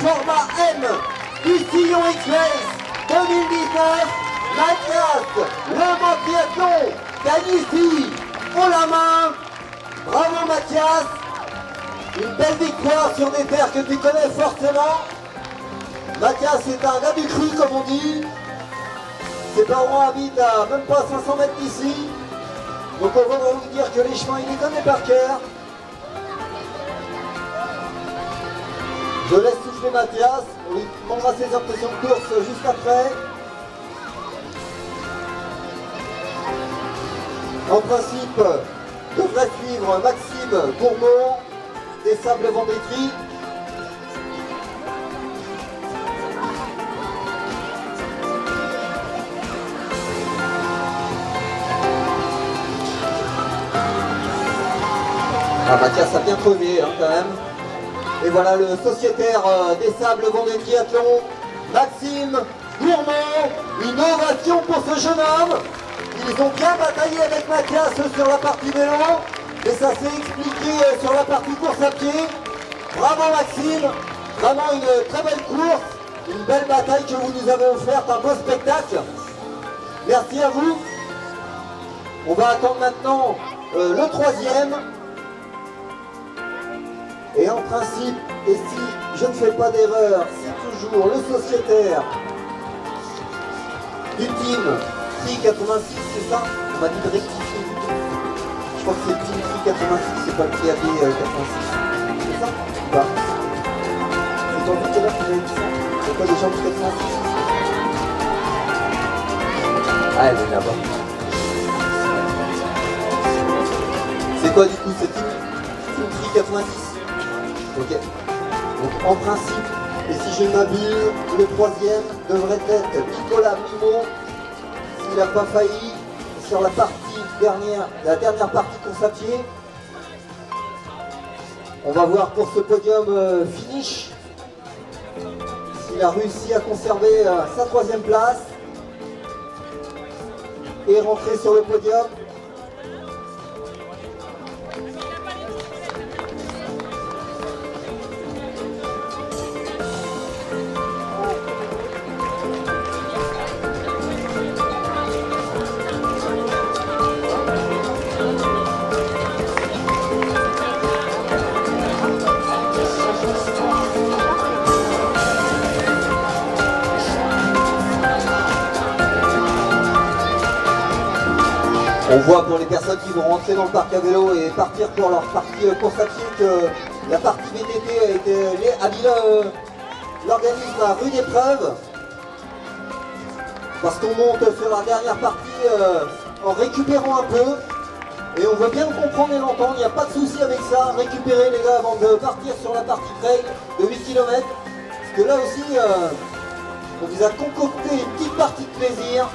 format M du Sillon X-Race 2019, Mathias, le mot triathlon, gagne ici, haut la main. Bravo Mathias, une belle victoire sur des terres que tu connais forcément. Mathias est un gars du cru comme on dit. Ses parents habitent à même pas 500 mètres d'ici. Donc on va vous dire que les chemins il les connaît par cœur. Je laisse souffler Mathias, on lui demandera ses impressions de course juste après. En principe, devrait suivre Maxime Gourmand des Sables Vendétrie. Ah, Mathias a bien crevé hein, quand même. Et voilà le sociétaire des Sables Vendée Triathlon, Maxime Gourmand. Une ovation pour ce jeune homme. Ils ont bien bataillé avec Mathias sur la partie vélo, et ça s'est expliqué sur la partie course à pied. Bravo Maxime, vraiment une très belle course, une belle bataille que vous nous avez offerte, un beau spectacle. Merci à vous. On va attendre maintenant le troisième. Et en principe, et si je ne fais pas d'erreur, c'est toujours le sociétaire du team Tri 86, c'est ça? On m'a dit de rectifier du tout. Je crois que c'est le team Tri 86, c'est pas le TAB 86. C'est ça ou pas? C'est ton but là que vous avez dit ça? C'est quoi les gens du 86? Ah, elle est là-bas. C'est quoi du coup? C'est team Tri 86? Ok. Donc en principe, et si je m'abuse, le troisième devrait être Nicolas Mimot. S'il n'a pas failli sur la dernière partie course à pied. On va voir pour ce podium finish s'il a réussi à conserver sa troisième place et rentrer sur le podium. On voit pour les personnes qui vont rentrer dans le parc à vélo et partir pour leur partie course à pied que la partie VTT a mis l'organisme à rude épreuve. Parce qu'on monte sur la dernière partie en récupérant un peu. Et on veut bien le comprendre et l'entendre, il n'y a pas de souci avec ça. Récupérer les gars avant de partir sur la partie trail de 8 km. Parce que là aussi, on vous a concocté une petite partie de plaisir.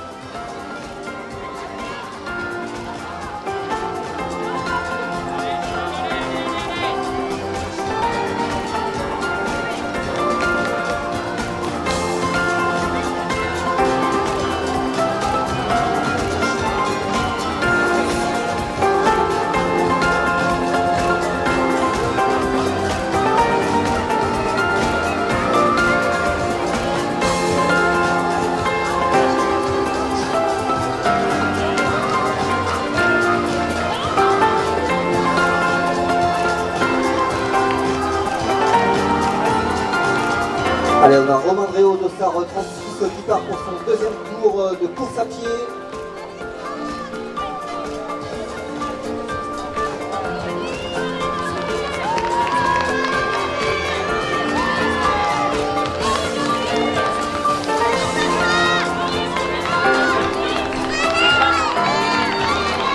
Allez, on a Romain Dréau d'Ossard 36 qui part pour son deuxième tour de course à pied.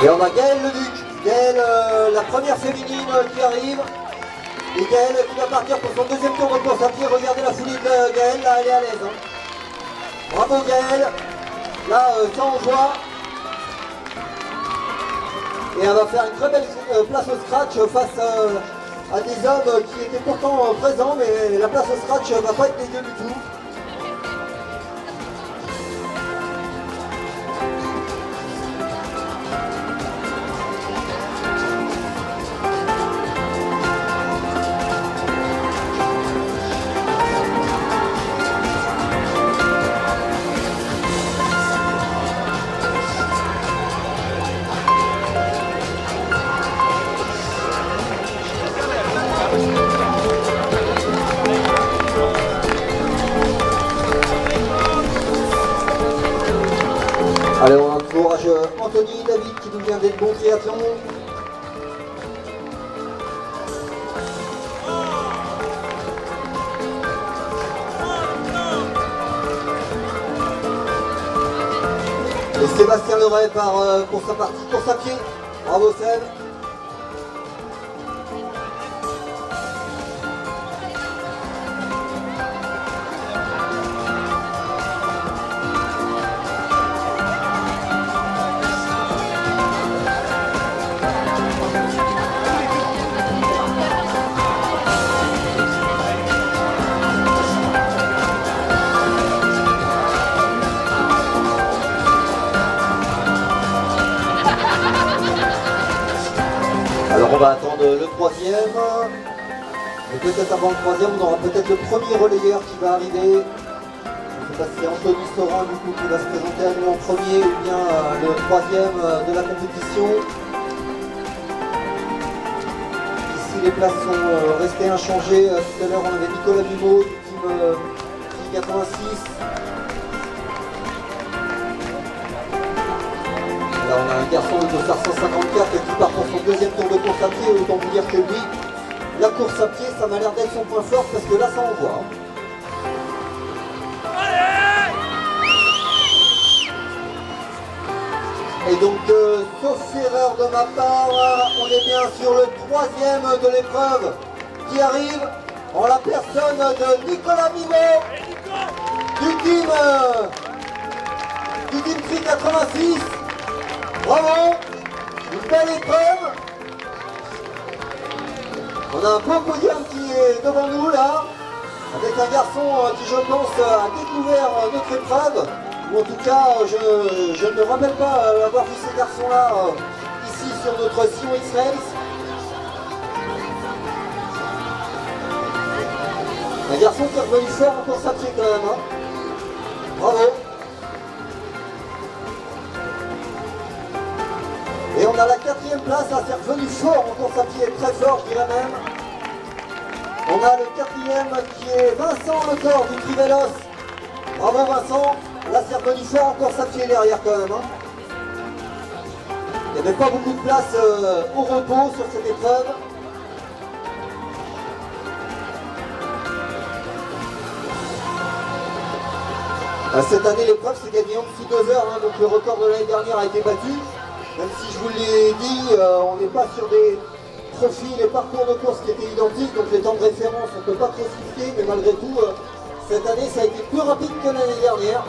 Et on a Gaëlle Leduc, Gaëlle, la première féminine qui arrive. Et Gaëlle qui va partir pour son deuxième tour de course à pied. Regardez la foulée de Gaëlle, là elle est à l'aise. Hein. Bravo Gaëlle. Là, ça on voit. Et elle va faire une très belle place au scratch face à des hommes qui étaient pourtant présents, mais la place au scratch va pas être dégueu du tout. Allez, on encourage Anthony David qui nous vient d'être bon triathlon. Et Sébastien Leray pour sa partie course à pied. Bravo Seb. Alors on va attendre le troisième, et peut-être avant le troisième, on aura peut-être le premier relayeur qui va arriver. Je ne sais pas si c'est Anthony Sorin du coup qui va se présenter à nous en premier ou bien le troisième de la compétition. Ici les places sont restées inchangées. Tout à l'heure on avait Nicolas Bumeau du team 86. Là on a un garçon de Dossard 154 qui part pour son deuxième tour de course à pied. Autant vous dire que lui, la course à pied, ça m'a l'air d'être son point fort parce que là ça envoie. Et donc, sauf erreur de ma part, on est bien sur le troisième de l'épreuve qui arrive en la personne de Nicolas Mimot du team 86. Bravo, une belle épreuve. On a un beau podium qui est devant nous là, avec un garçon qui je pense a découvert notre épreuve, ou en tout cas je ne me rappelle pas avoir vu ces garçons là ici sur notre Sion X-Race. Un garçon qui est revenu fort en course à pied quand même, hein. Bravo. Et on a la quatrième place, là c'est revenu fort en course à pied, très fort je dirais même. On a le quatrième qui est Vincent Lecor du Trivelos. Bravo Vincent, là c'est revenu fort en course à pied derrière quand même, hein. Il n'y avait pas beaucoup de place au repos sur cette épreuve. Cette année l'épreuve s'est gagnée en dessous de 2 heures, hein, donc le record de l'année dernière a été battu. Même si je vous l'ai dit, on n'est pas sur des profils et parcours de course qui étaient identiques, donc les temps de référence on ne peut pas trop se fier, mais malgré tout, cette année ça a été plus rapide que l'année dernière.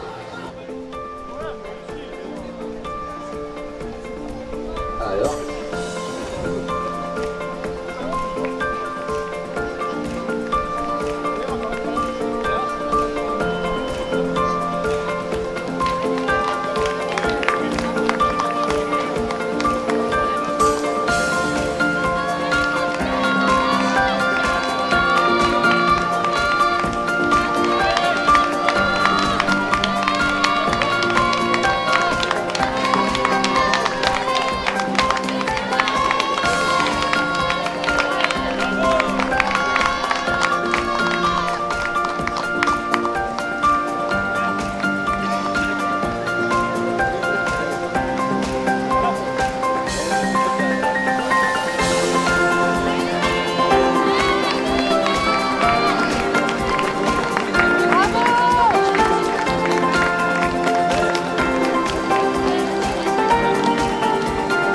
Alors.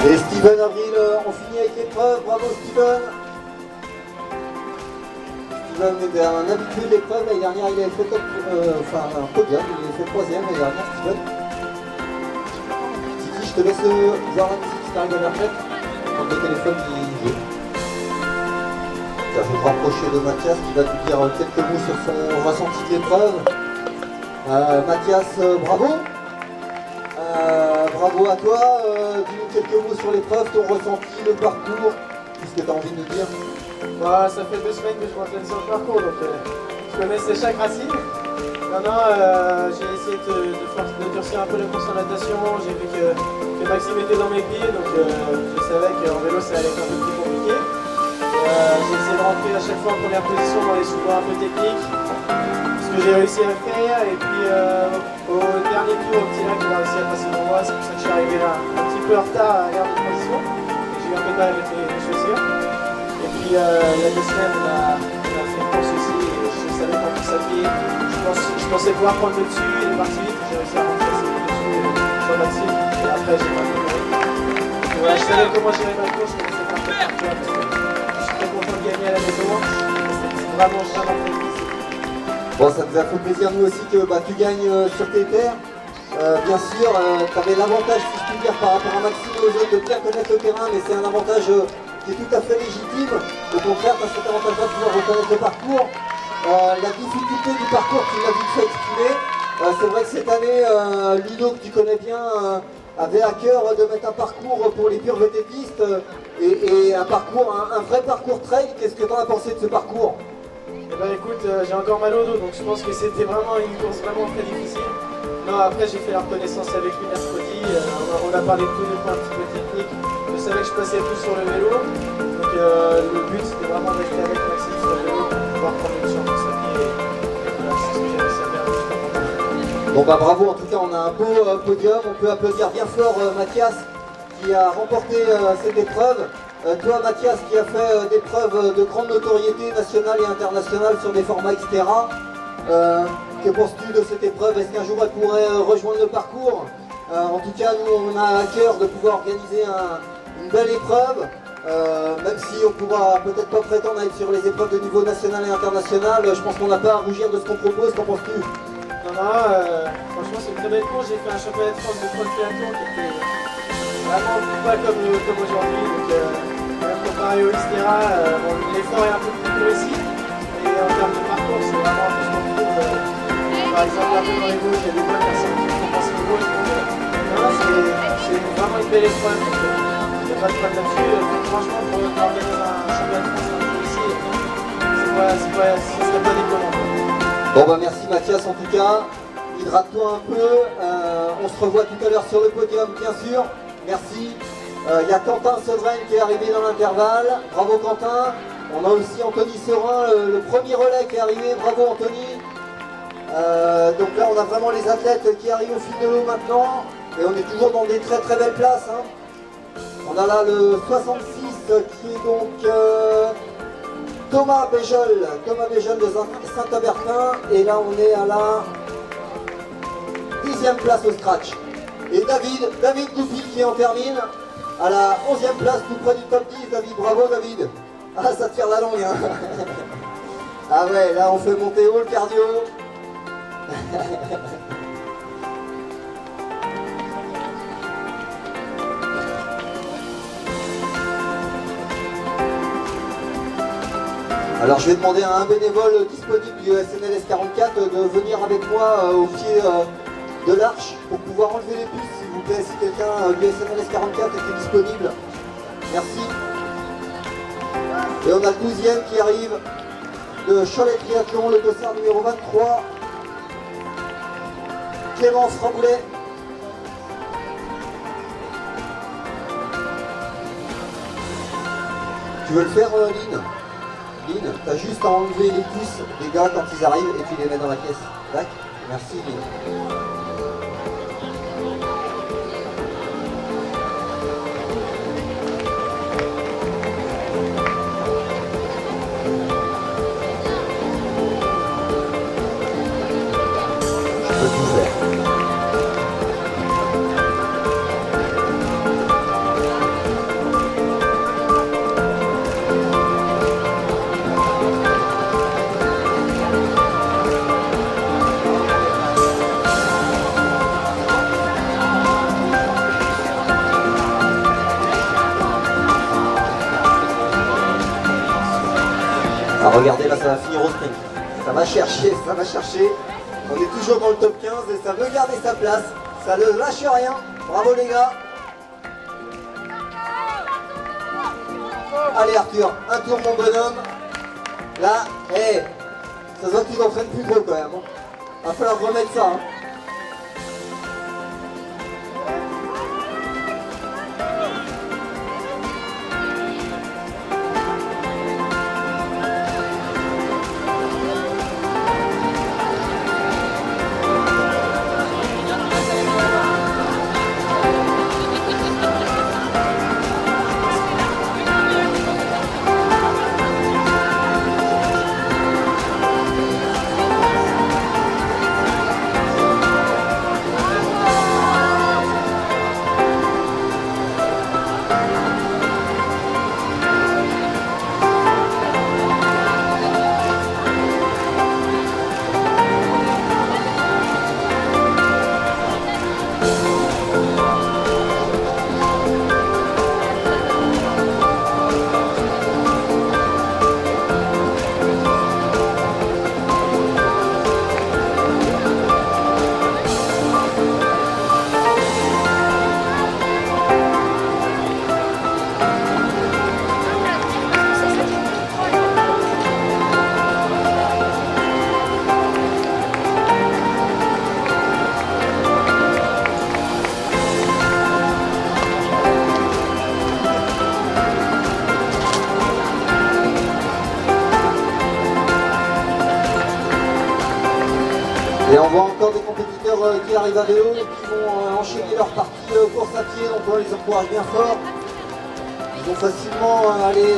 Et Steven Avril, on finit avec l'épreuve, bravo Steven. Steven était un habitué de l'épreuve, l'année dernière il avait fait un podium, il avait fait 3ème l'année dernière Steven. Titi, je te laisse voir la musique si t'arrives à la retraite. Le téléphone il joue. Je vais me rapprocher de Mathias qui va nous dire quelques mots sur son ressenti de l'épreuve. Mathias, bravo. Bravo à toi, dis-nous quelques mots sur l'épreuve, ton ressenti, le parcours, qu'est-ce que tu as envie de nous dire? Bah, ça fait 2 semaines que je m'entraîne sur le parcours, donc je connaissais chaque racine. Maintenant, j'ai essayé de durcir un peu les courses en natation, j'ai vu que Maxime était dans mes pieds, donc je savais qu'en vélo ça allait être un peu plus compliqué. J'ai essayé de rentrer à chaque fois en première position dans les sous-bois un peu techniques, parce que j'ai réussi à faire. Et puis au dernier tour, au petit lac, j'ai réussi à passer devant moi. C'est pour ça que je suis arrivé là un petit peu en retard à l'heure de transition. J'ai eu un peu de mal avec les chaussures. Et puis il y a 2 semaines, on a fait une course aussi. Et je savais qu'en plus à pied, je pensais pouvoir prendre le dessus et partir vite. J'ai réussi à rentrer le dessus sur Maxime. Et après, j'ai pas fait de ouais, je savais comment gérer ma course, mais c'est parfait par toi. Je suis très content de gagner à la maison. C'est vraiment très difficile. Bon, ça nous a fait plaisir nous aussi que tu gagnes sur tes terres. Bien sûr, tu avais l'avantage, si je puis dire, par rapport à Maxime et aux autres, de bien connaître le terrain, mais c'est un avantage qui est tout à fait légitime. Au contraire, tu as cet avantage-là de pouvoir reconnaître le parcours. La difficulté du parcours, tu l'as vite fait exprimer. C'est vrai que cette année, Ludo, que tu connais bien, avait à cœur de mettre un parcours pour les purs vététistes et un vrai parcours trail. Qu'est-ce que tu en as pensé de ce parcours? Eh ben écoute, j'ai encore mal au dos, donc je pense que c'était vraiment une course vraiment très difficile. Non, après j'ai fait la reconnaissance avec lui mercredi, on a parlé de tous les points un petit peu techniques. Je savais que je passais plus sur le vélo, donc le but c'était vraiment de rester avec Maxime sur le vélo pour pouvoir prendre une chance de sa vie et voilà, c'est ce que j'ai réussi à faire. Bon bah bravo, en tout cas on a un beau podium, on peut applaudir bien fort Mathias qui a remporté cette épreuve. Toi Mathias qui a fait des preuves de grande notoriété nationale et internationale sur des formats etc. Que penses-tu de cette épreuve? Est-ce qu'un jour elle pourrait rejoindre le parcours? En tout cas nous on a à cœur de pouvoir organiser une belle épreuve, même si on pourra peut-être pas prétendre à être sur les épreuves de niveau national et international. Je pense qu'on n'a pas à rougir de ce qu'on propose, qu'en penses-tu? Non, franchement c'est une très belle course, j'ai fait un championnat de France de triathlon qui était vraiment pas comme aujourd'hui, donc même comparé au Xterra, l'effort est un peu plus court ici, et en termes de parcours c'est vraiment un peu ce qu'on trouve, par exemple un peu dans les gauches, il y a des bonnes personnes qui font passer les gauches, donc c'est vraiment une belle épreuve, donc il n'y a pas de problème là-dessus, franchement pour organiser un championnat de France ici, ce serait pas déconnant. Bon bah merci Mathias en tout cas, hydrate-toi un peu, on se revoit tout à l'heure sur le podium bien sûr, merci. Il y a Quentin Sodren qui est arrivé dans l'intervalle, bravo Quentin. On a aussi Anthony Serin, le premier relais qui est arrivé, bravo Anthony. Donc là on a vraiment les athlètes qui arrivent au fil de l'eau maintenant, et on est toujours dans des très très belles places. On a là le 66 qui est donc... Thomas Béjol de Saint-Abertin, et là on est à la 10e place au scratch. Et David Goupil qui en termine à la 11e place tout près du top 10. David, bravo David. Ah ça te tire la langue hein. Ah ouais, là on fait monter haut le cardio. Alors je vais demander à un bénévole disponible du SNLS 44 de venir avec moi au pied de l'arche pour pouvoir enlever les puces, s'il vous plaît, si quelqu'un du SNLS 44 était disponible. Merci. Et on a le 12e qui arrive de Cholet Triathlon, le dossard numéro 23, Clémence Rambouillet. Tu veux le faire, Lynn? Lynn, t'as juste à enlever les puces des gars quand ils arrivent et tu les mets dans la caisse. D'accord? Merci Lynn. Je peux tout faire. Ah, regardez là, ça va finir au sprint. Ça va chercher, ça va chercher. On est toujours dans le top 15 et ça veut garder sa place. Ça ne lâche rien. Bravo les gars. Allez Arthur, un tour mon bonhomme. Là, ça se voit que tu t'entraînes plus gros quand même. Va falloir remettre ça. Et on voit encore des compétiteurs qui arrivent à vélo et qui vont enchaîner leur partie course à pied, donc on les encourage bien fort. Ils vont facilement aller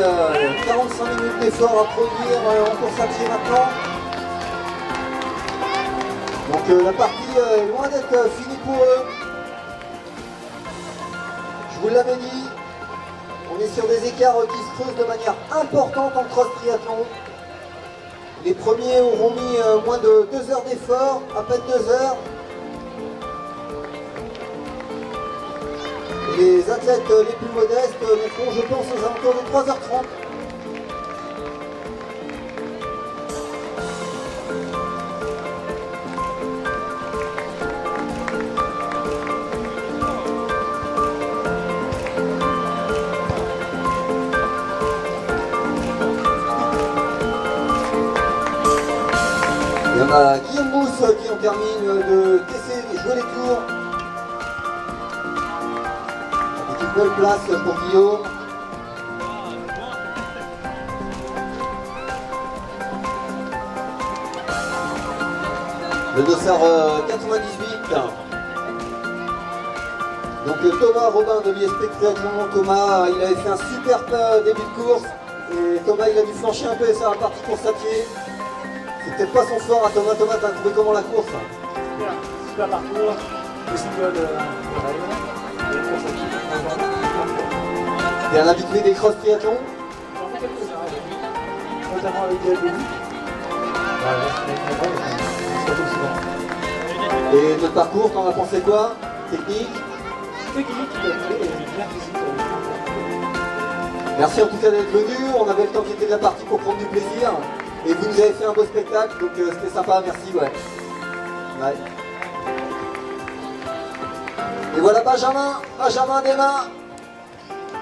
45 minutes d'effort à produire en course à pied maintenant. Donc la partie est loin d'être finie pour eux. Je vous l'avais dit, on est sur des écarts qui se creusent de manière importante en cross triathlon. Les premiers auront mis moins de 2 heures d'effort, à peine 2 heures. Et les athlètes les plus modestes mettront, je pense, aux alentours de 3h30. Il y en a Guillaume Mousse qui en termine de tester et jouer les tours. Avec une belle place pour Guillaume. Le dossard 98. Donc Thomas Robin de l'ISP Triathlon. Thomas, il avait fait un super début de course. Et Thomas, il a dû flancher un peu sur la partie course à pied. C'est peut-être pas son fort à Thomas. Thomas, t'as trouvé comment la course? Super parcours, le single de T'es un habitué des cross triathlon? j'en fais quelques-uns, notamment avec des débuts. Et notre parcours, t'en as pensé quoi? Technique? Technique, tout à fait, et bien physique. Merci en tout cas d'être venu. On avait le temps qui était de la partie pour prendre du plaisir. Et vous nous avez fait un beau spectacle, donc c'était sympa, merci, ouais. Et voilà Benjamin Desmains,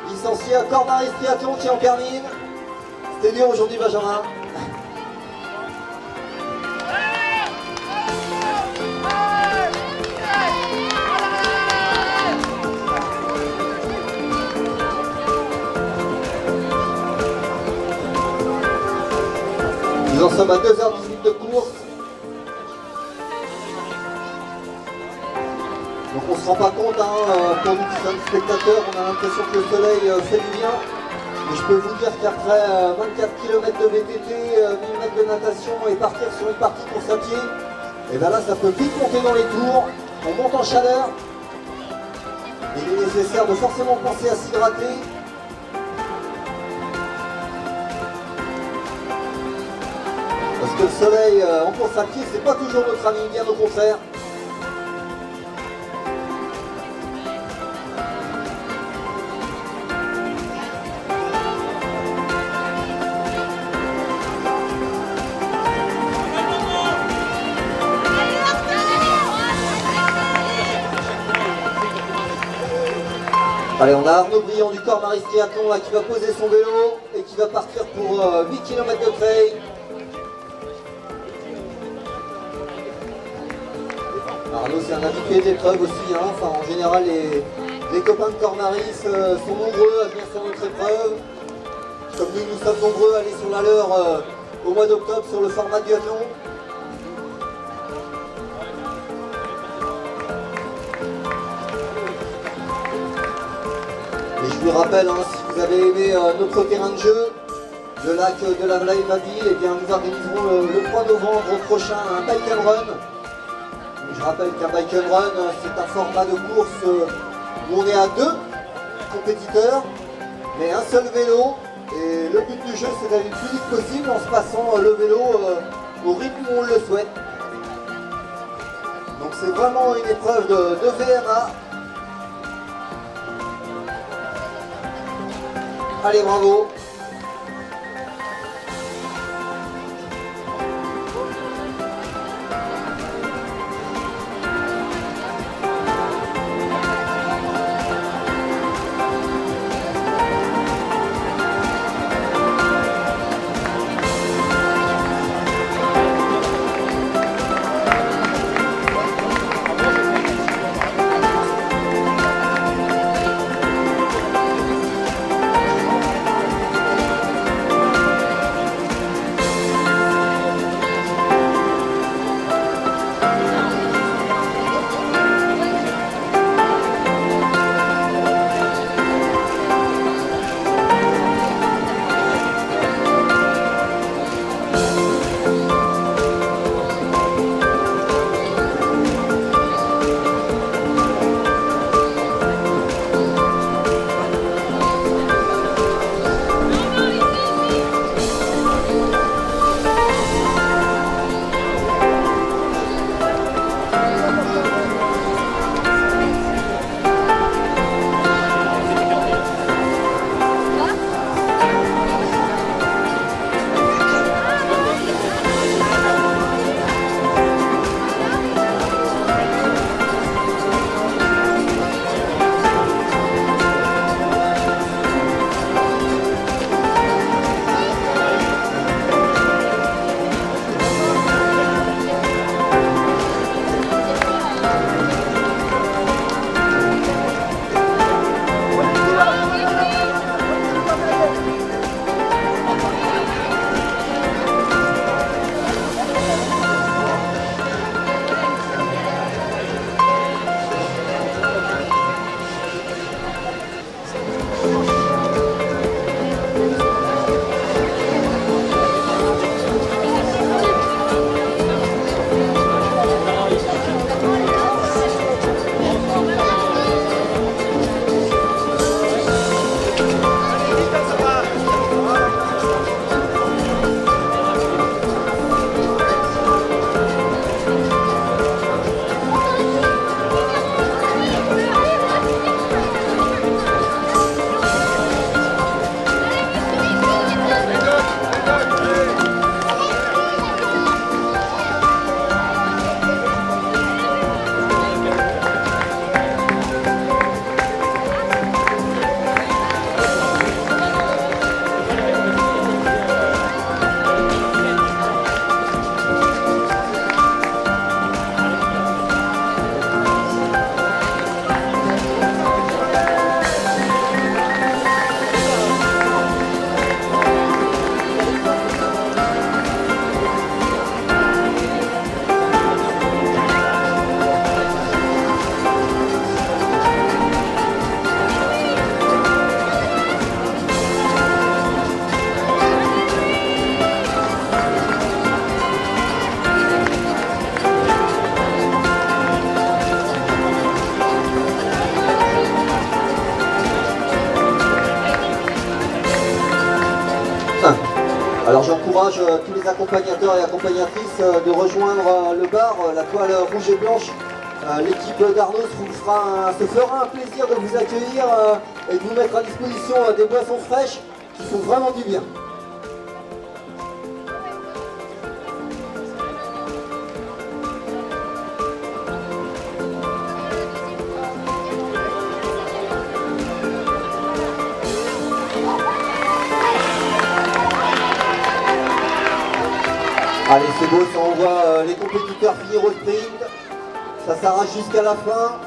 licencié à Cormaris Triathlon qui en termine. C'était dur aujourd'hui Benjamin. Nous en sommes à 2h18 de course. Donc on ne se rend pas compte, pour nous qui sommes spectateurs, on a l'impression que le soleil fait du bien. Mais je peux vous dire qu'après 24 km de VTT, 1000 mètres de natation et partir sur une partie course à pied, et bien là ça peut vite monter dans les tours, on monte en chaleur. Il est nécessaire de forcément penser à s'hydrater. Parce que le soleil en course à pied, c'est pas toujours notre ami, bien au contraire. Allez, on a Arnaud Briand du Cormaris Triathlon là, qui va poser son vélo et qui va partir pour 8 km de trail. Arnaud, c'est un habitué d'épreuve aussi, Enfin, en général, les copains de Cormaris sont nombreux à venir sur notre épreuve. Comme nous sommes nombreux à aller sur la leur au mois d'octobre sur le format duathlon. Et je vous rappelle, si vous avez aimé notre terrain de jeu, le lac de la Vlaie-Mabille, eh bien nous organiserons le 3 novembre prochain un bike and run. Je rappelle qu'un bike and run, c'est un format de course où on est à 2 compétiteurs, mais un seul vélo. Et le but du jeu, c'est d'aller le plus vite possible en se passant le vélo au rythme où on le souhaite. Donc c'est vraiment une épreuve de VMA. Allez, bravo! encourage tous les accompagnateurs et accompagnatrices de rejoindre le bar, la toile rouge et blanche. L'équipe d'Arnaud se fera un plaisir de vous accueillir et de vous mettre à disposition des boissons fraîches qui font vraiment du bien. Allez, c'est beau, ça envoie les compétiteurs finir au sprint. Ça s'arrache jusqu'à la fin.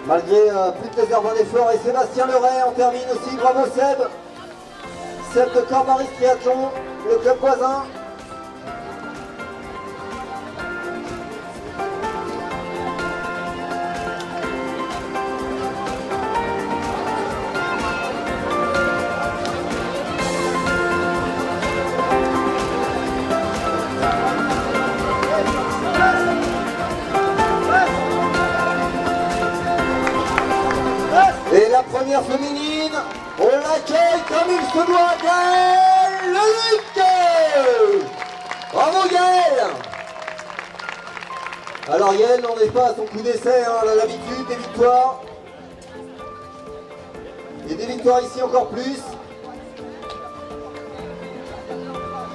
Malgré plus de réserve d'effort. Et Sébastien Leray en termine aussi. Bravo Seb. Seb de Cormaris Triathlon, le club voisin. Et la première féminine, on l'accueille comme il se doit, Gaëlle Leluc. Bravo Gaëlle. Alors Gaëlle n'en est pas à son coup d'essai, hein, elle a l'habitude des victoires. Et des victoires ici encore plus.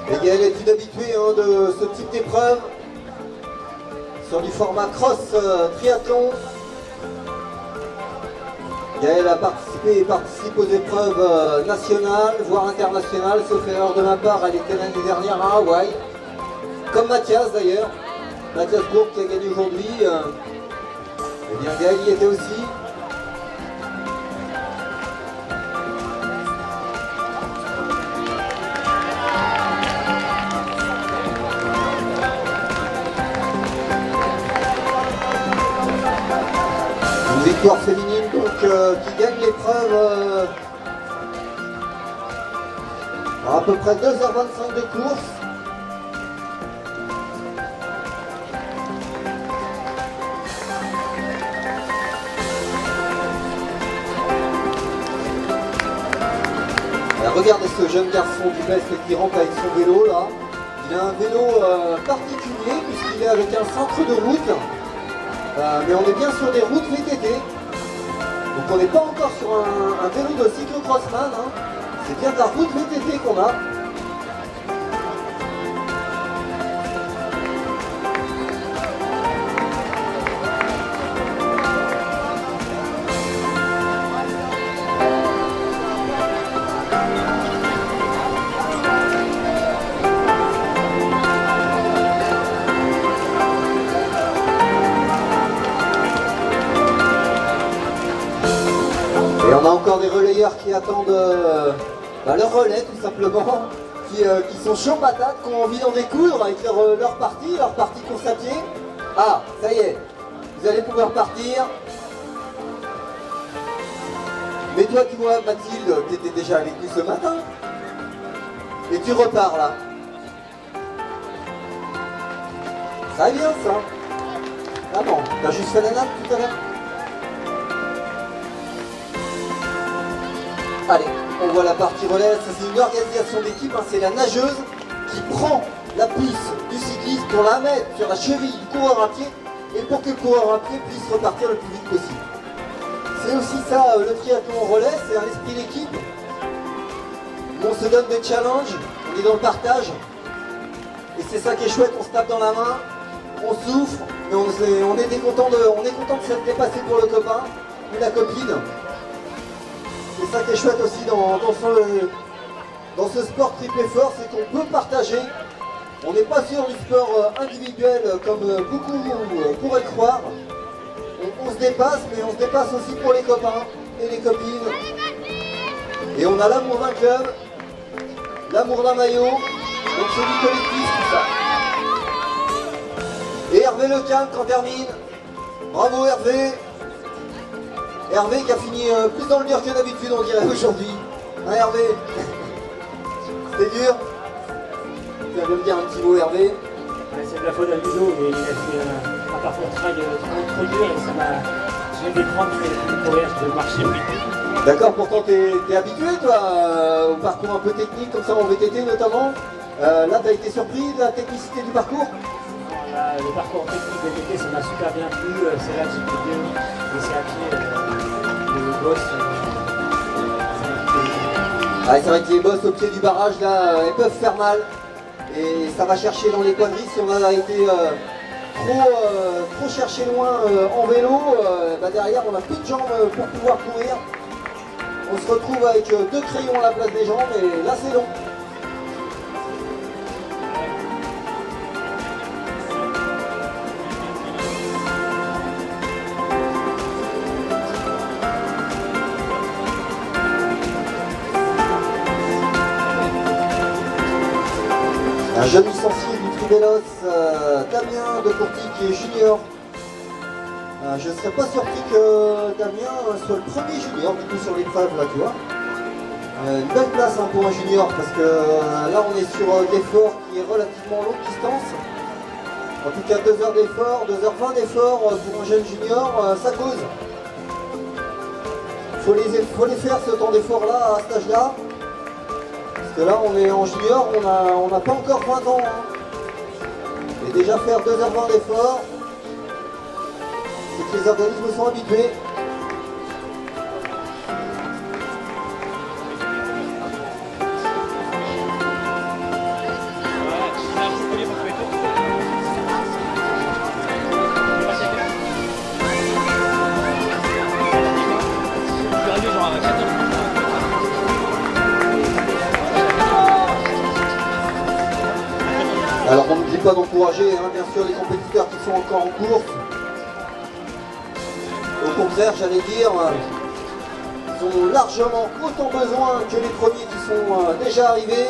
Et Gaëlle est une habituée hein, de ce type d'épreuve. Sur du format cross triathlon. Gaëlle a participé et participe aux épreuves nationales, voire internationales, sauf erreur de ma part, elle était l'année dernière à Hawaï. Comme Mathias d'ailleurs, Mathias Bourg qui a gagné aujourd'hui. Eh bien Gaëlle y était aussi. Une victoire féminine donc qui gagne l'épreuve à peu près 2h25 de course. Alors, regardez ce jeune garçon du Best qui rentre avec son vélo là. Il a un vélo particulier puisqu'il est avec un centre de route. Mais on est bien sur des routes VTT. Donc on n'est pas encore sur un vélo de cyclocrossman. Hein. C'est bien de la route VTT qu'on a. Et on a encore des relayeurs qui attendent leur relais tout simplement, qui sont chauds patates, qui ont envie d'en découdre avec leur partie course à pied. Ah, ça y est, vous allez pouvoir partir. Mais toi tu vois Mathilde, tu étais déjà avec nous ce matin. Et tu repars là. Ça va bien ça. Ah bon, t'as juste fait la nappe tout à l'heure. Allez, on voit la partie relais, ça c'est une organisation d'équipe, hein, c'est la nageuse qui prend la pousse du cycliste pour la mettre sur la cheville du coureur à pied et pour que le coureur à pied puisse repartir le plus vite possible. C'est aussi ça le triathlon en relais, c'est un esprit d'équipe où on se donne des challenges, on est dans le partage et c'est ça qui est chouette, on se tape dans la main, on souffre, mais on est content de s'être dépassé pour le copain ou la copine. C'est ça qui est chouette aussi dans ce sport triple effort, c'est qu'on peut partager. On n'est pas sur du sport individuel comme beaucoup pourraient croire. On se dépasse, mais on se dépasse aussi pour les copains et les copines. Et on a l'amour d'un club, l'amour d'un maillot, donc c'est du collectif tout ça. Et Hervé Lecam qui en termine. Bravo Hervé. Hervé qui a fini plus dans le dur que d'habitude on dirait aujourd'hui. Hein Hervé? C'était dur? Tu vas me dire un petit mot Hervé? Ouais, c'est de la faute à Ludo, mais il a fait un parcours de trail trop dur et ça m'a... J'ai des crampes, je vais courir, je vais marcher plus. D'accord, pourtant t'es habitué toi au parcours un peu technique comme ça en VTT notamment. Là t'as été surpris de la technicité du parcours? Le parcours technique VTT ça m'a super bien plu, c'est là que j'ai pu laisser à pied le boss. Ah, c'est vrai que les bosses au pied du barrage là, elles peuvent faire mal. Et ça va chercher dans les quadrilles si on a été trop chercher loin en vélo, bah derrière on a plus de jambes pour pouvoir courir. On se retrouve avec 2 crayons à la place des jambes et là c'est long. Un jeune licencié du Trivélos, Damien de Courty qui est junior. Je ne serais pas surpris que Damien soit le premier junior du coup sur l'épreuve là, tu vois. Une belle place hein, pour un junior parce que là on est sur l'effort qui est relativement longue distance. En tout cas 2 heures d'effort, 2h20 d'effort pour un jeune junior, ça cause. Faut les faire ce temps d'effort là à cet âge là. Parce que là on est en junior, on n'a pas encore 20 ans. Hein. Et déjà faire 2h20 d'effort, c'est que les organismes sont habitués. Alors on n'oublie pas d'encourager hein, bien sûr les compétiteurs qui sont encore en course. Au contraire, j'allais dire, ils ont largement autant besoin que les premiers qui sont déjà arrivés.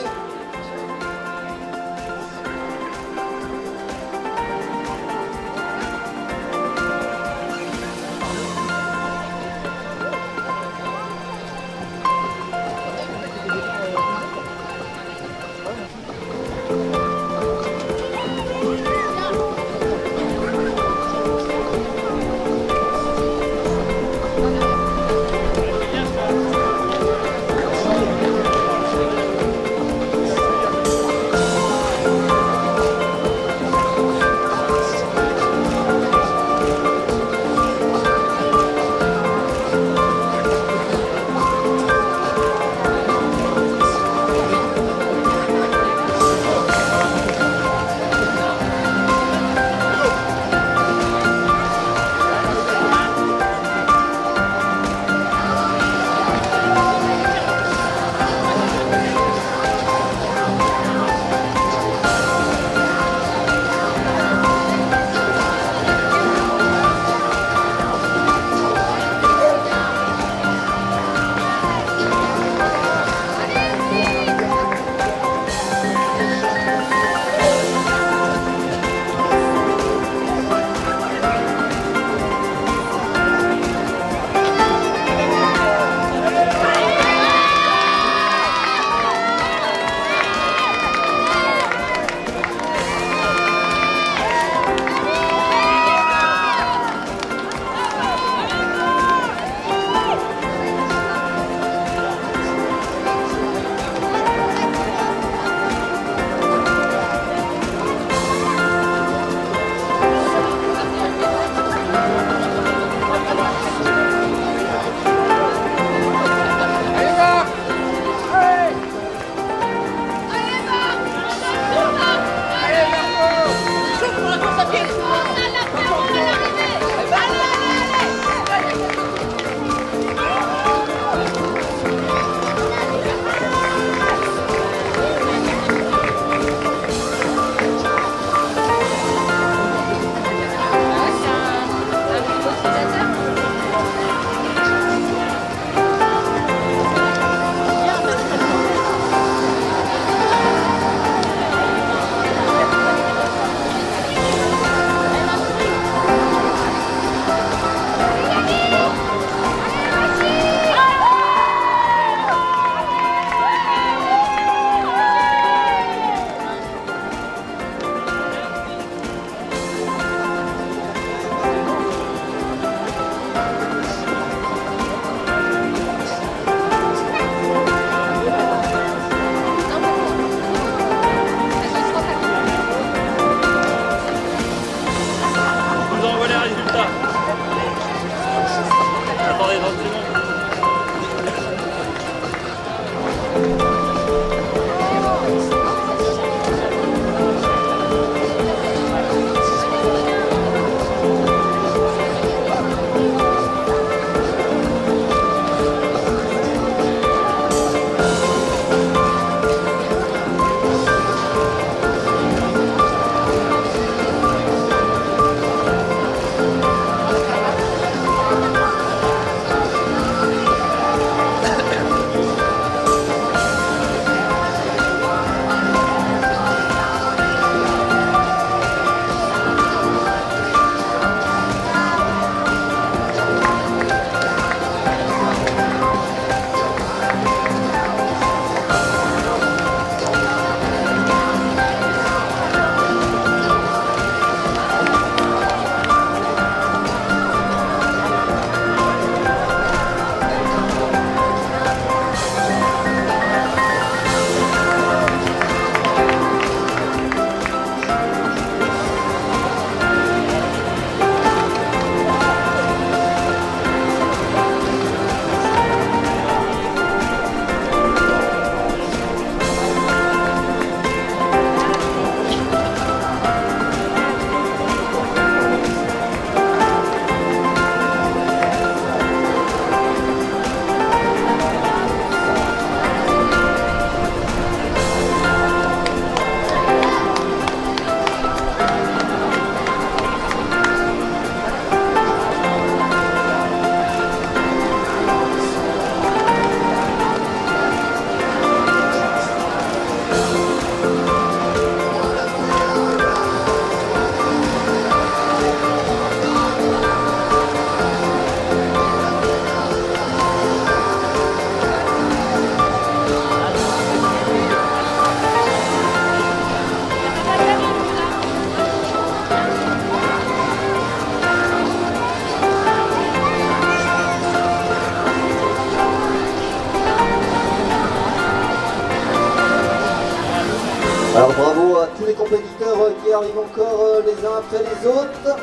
arrivent encore les uns après les autres.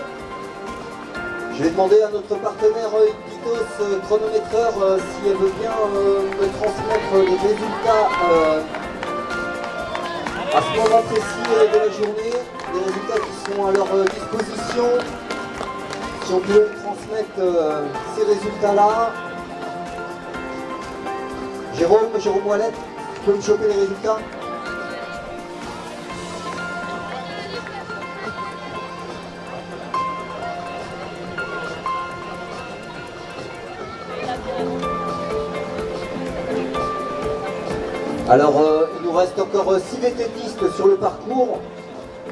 Je vais demander à notre partenaire Iquitos chronométreur si elle veut bien me transmettre les résultats à ce moment précis de la journée, les résultats qui sont à leur disposition. Si on pouvait me transmettre ces résultats-là. Jérôme Ouellet, tu peux me choper les résultats? Alors, il nous reste encore 6 VTTistes sur le parcours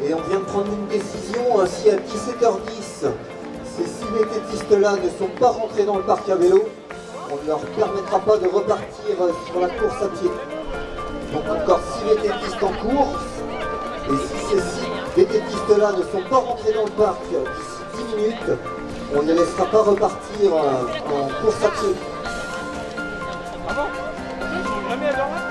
et on vient de prendre une décision. Si à 17h10, ces 6 VTTistes-là ne sont pas rentrés dans le parc à vélo, on ne leur permettra pas de repartir sur la course à pied. Donc encore 6 VTTistes en course. Et si ces 6 VTTistes-là ne sont pas rentrés dans le parc d'ici 10 minutes, on ne les laissera pas repartir en course à pied. Ah bon? Jamais à l'heure là?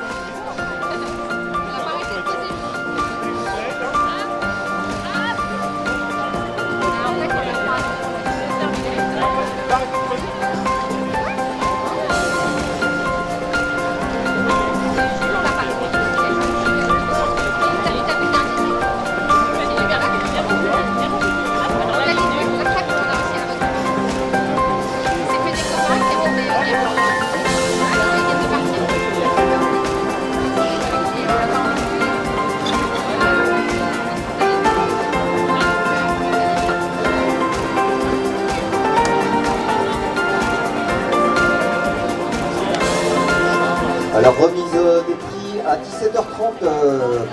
Alors remise des prix à 17h30,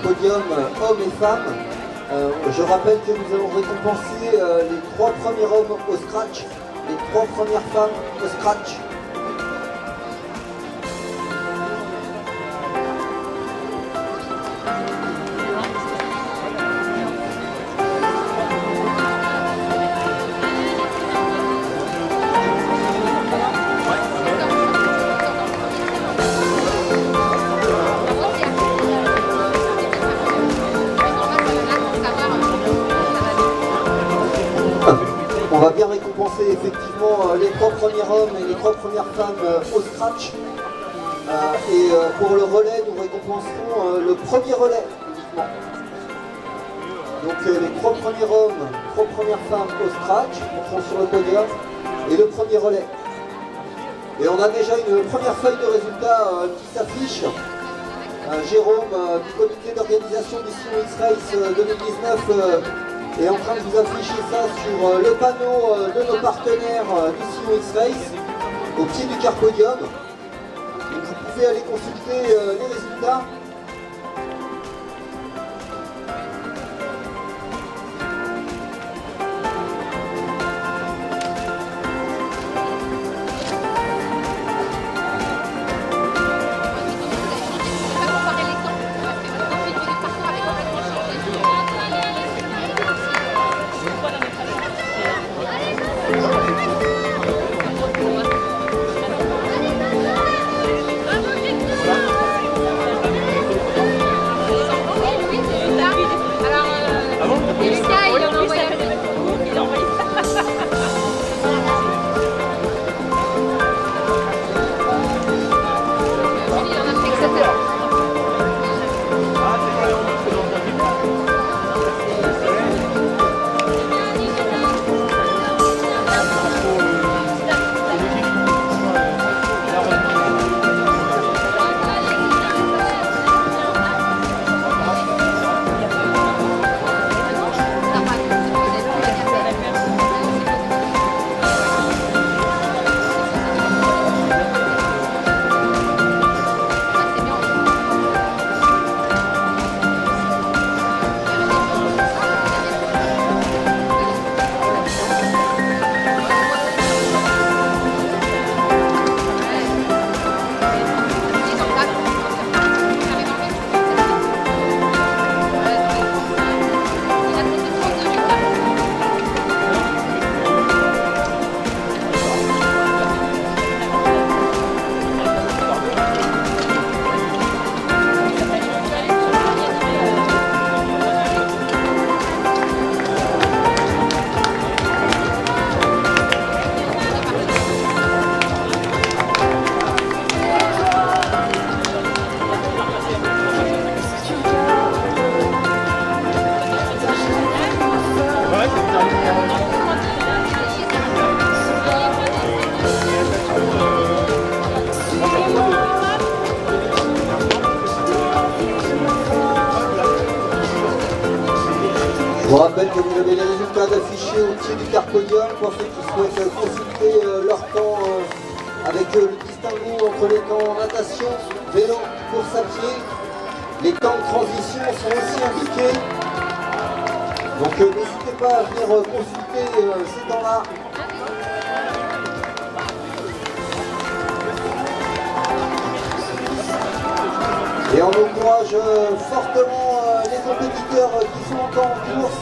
podium hommes et femmes. Je rappelle que nous allons récompenser les 3 premiers hommes au scratch, les 3 premières femmes au scratch. On va bien récompenser effectivement les 3 premiers hommes et les 3 premières femmes au scratch. Et pour le relais, nous récompenserons le premier relais uniquement. Donc les 3 premiers hommes, 3 premières femmes au scratch, seront sur le podium, et le premier relais. Et on a déjà une première feuille de résultats qui s'affiche. Jérôme du comité d'organisation du Sion X-Race 2019 est en train de vous afficher ça sur le panneau de nos partenaires du Sion X-Race, au pied du Carpodium. Donc vous pouvez aller consulter les résultats. vous rappelle que vous avez les résultats affichés au pied du carpodium pour ceux qui souhaitent consulter leur temps avec le distinguo entre les temps natation, vélo, course à pied. Les temps de transition sont aussi indiqués. Donc n'hésitez pas à venir consulter ces temps-là. Et on encourage fortement les compétiteurs qui sont encore en course.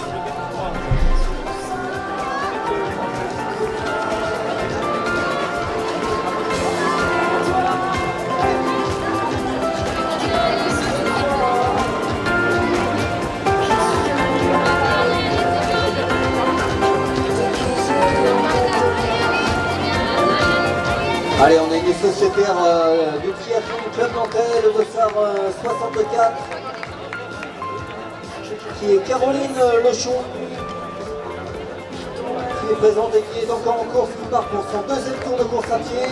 Allez, on a une sociétaire du triathlon du Club Nantais, le dossard 64, qui est Caroline Lechon, qui est présente et qui est encore en course, qui part pour son deuxième tour de course à pied.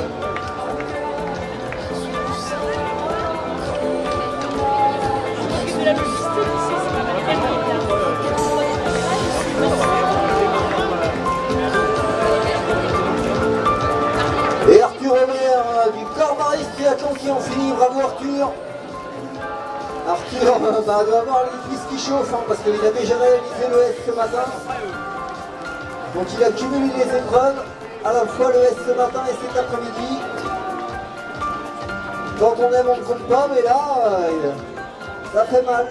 Et Arthur Omer du Cormaris Triathlon qui en finit, bravo Arthur. Arthur doit avoir les cuisses qui chauffent parce qu'il a déjà réalisé le S ce matin. Donc il a cumulé les épreuves, à la fois le S ce matin et cet après-midi. Quand on aime on ne compte pas, mais là, ça fait mal.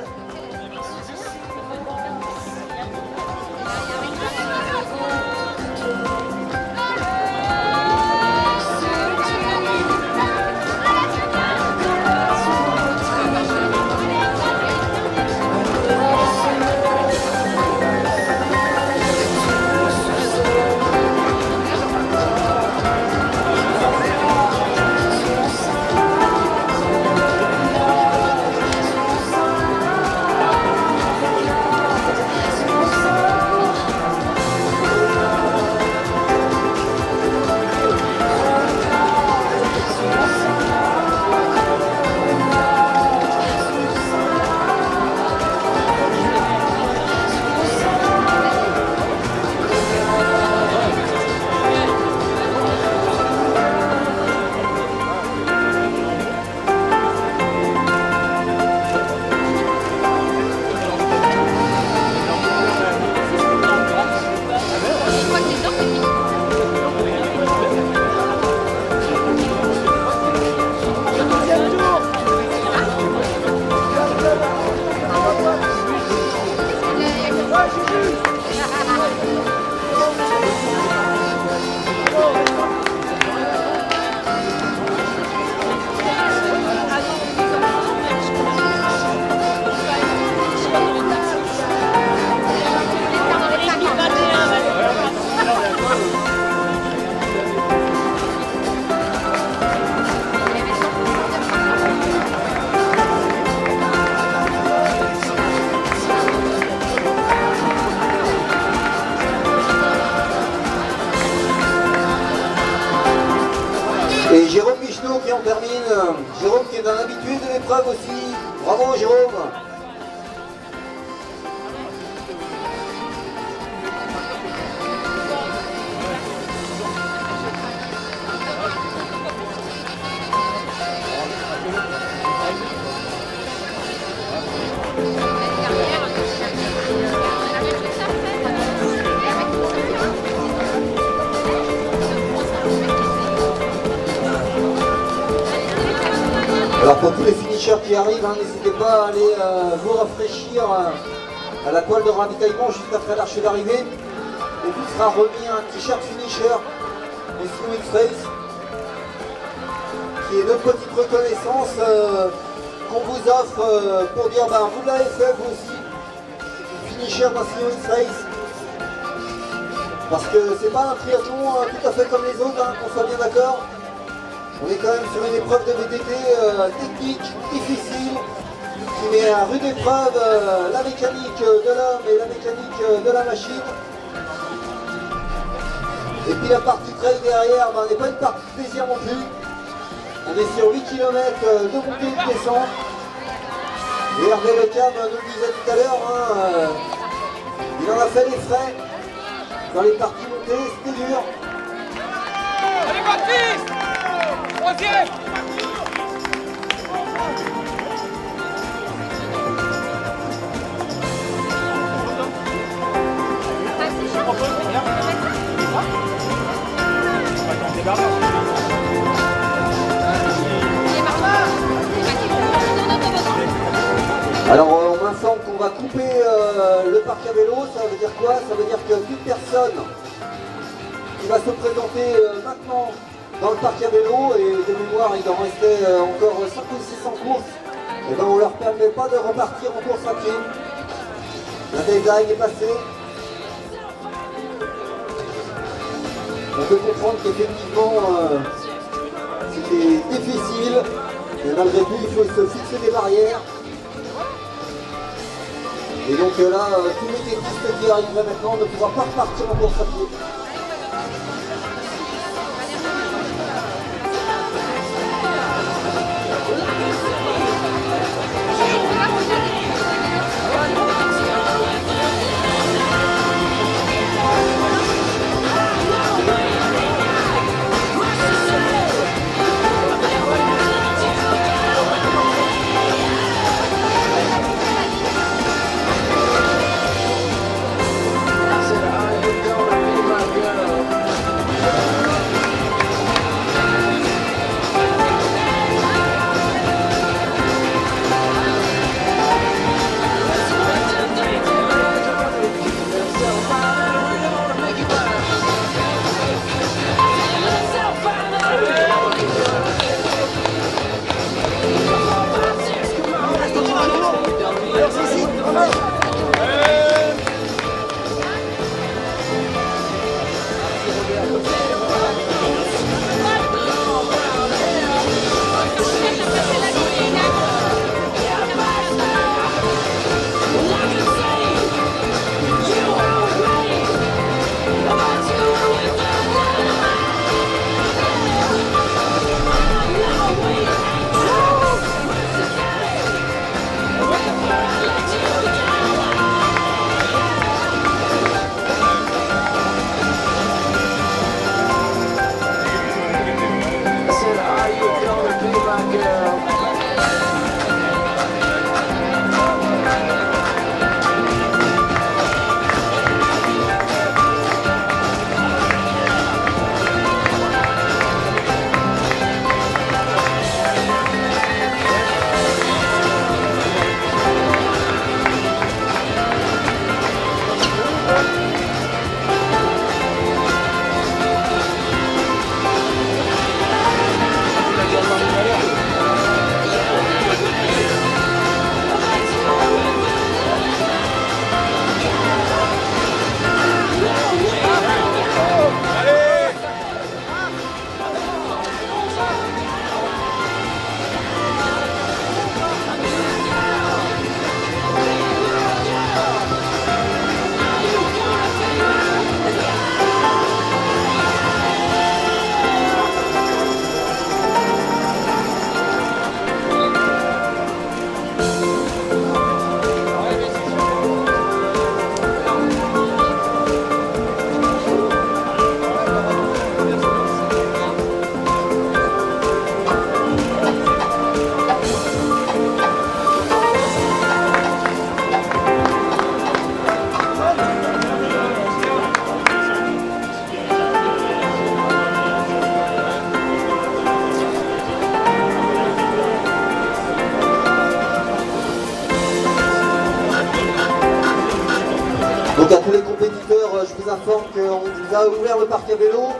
Et Jérôme Micheneau qui en termine. Jérôme qui est un habitué de l'épreuve aussi. Bravo Jérôme. Alors pour tous les finishers qui arrivent, n'hésitez pas à aller vous rafraîchir à la toile de ravitaillement juste après l'arche d'arrivée. Et vous sera remis un t-shirt finisher des Snow X-Race, qui est notre petite reconnaissance qu'on vous offre pour dire vous l'avez fait vous aussi, finisher d'un Snow X-Race. Parce que c'est pas un triathlon tout à fait comme les autres, qu'on soit bien d'accord. On est quand même sur une épreuve de VTT technique, difficile, qui met à rude épreuve la mécanique de l'homme et la mécanique de la machine. Et puis la partie trail derrière, n'est pas une partie de plaisir non plus. On est sur 8 km de montée et de descente. Et Hervé Lecam nous le disait tout à l'heure, Il en a fait les frais. Dans les parties montées, c'était dur. Allez Baptiste! Troisième! Alors on m'informe qu'on va couper le parc à vélo, ça veut dire quoi? Ça veut dire que toute personne qui va se présenter maintenant dans le parc à vélo, et de mémoire il en restait encore 5 ou 600 courses, et ben on leur permet pas de repartir en course à pied. La deadline est passée. On peut comprendre qu'effectivement c'était difficile, mais malgré tout il faut se fixer des barrières. Et donc là, tous les vététistes qui arriveraient maintenant ne pourront pas repartir en course à pied. Donc à tous les compétiteurs, je vous informe qu'on vous a ouvert le parc à vélo,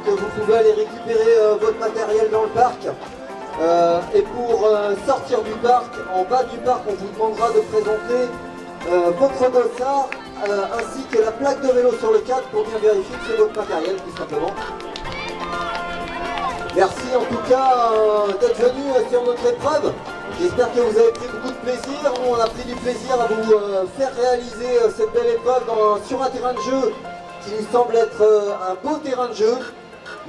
donc vous pouvez aller récupérer votre matériel dans le parc. Et pour sortir du parc, en bas du parc, on vous demandera de présenter votre dossard ainsi que la plaque de vélo sur le cadre pour bien vérifier que c'est votre matériel, tout simplement. Merci en tout cas d'être venu sur notre épreuve. J'espère que vous avez pris beaucoup de plaisir. On a pris du plaisir à vous faire réaliser cette belle épreuve sur un terrain de jeu qui nous semble être un beau terrain de jeu,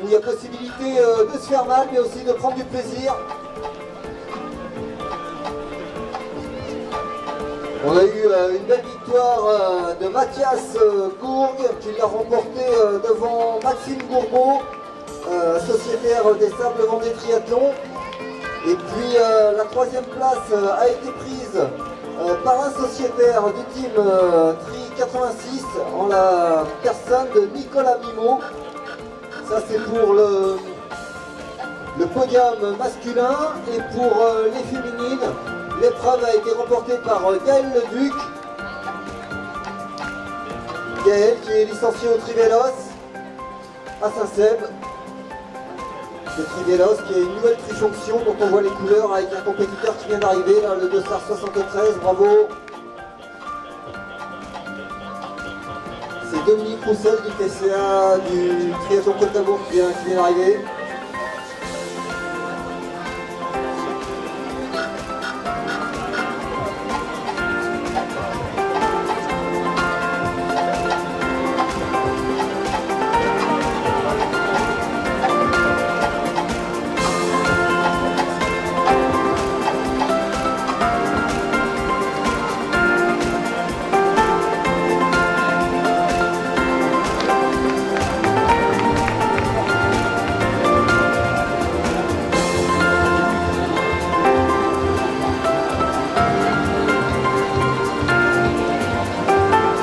où il y a possibilité de se faire mal, mais aussi de prendre du plaisir. On a eu une belle victoire de Mathias Gourgue qui l'a remporté devant Maxime Gourbeau, sociétaire des Sables Vendée Triathlon. Et puis la troisième place a été prise par un sociétaire du team Tri 86 en la personne de Nicolas Mimot. Ça c'est pour le podium masculin. Et pour les féminines, l'épreuve a été remportée par Gaëlle Leduc. Gaëlle qui est licenciée au Trivélos à Saint-Seb. Le Trivélos qui est une nouvelle trifonction dont on voit les couleurs avec un compétiteur qui vient d'arriver, là, le Dossard 73, bravo. C'est Dominique Roussel du TCA du Triathlon Côte d'Amour qui vient d'arriver.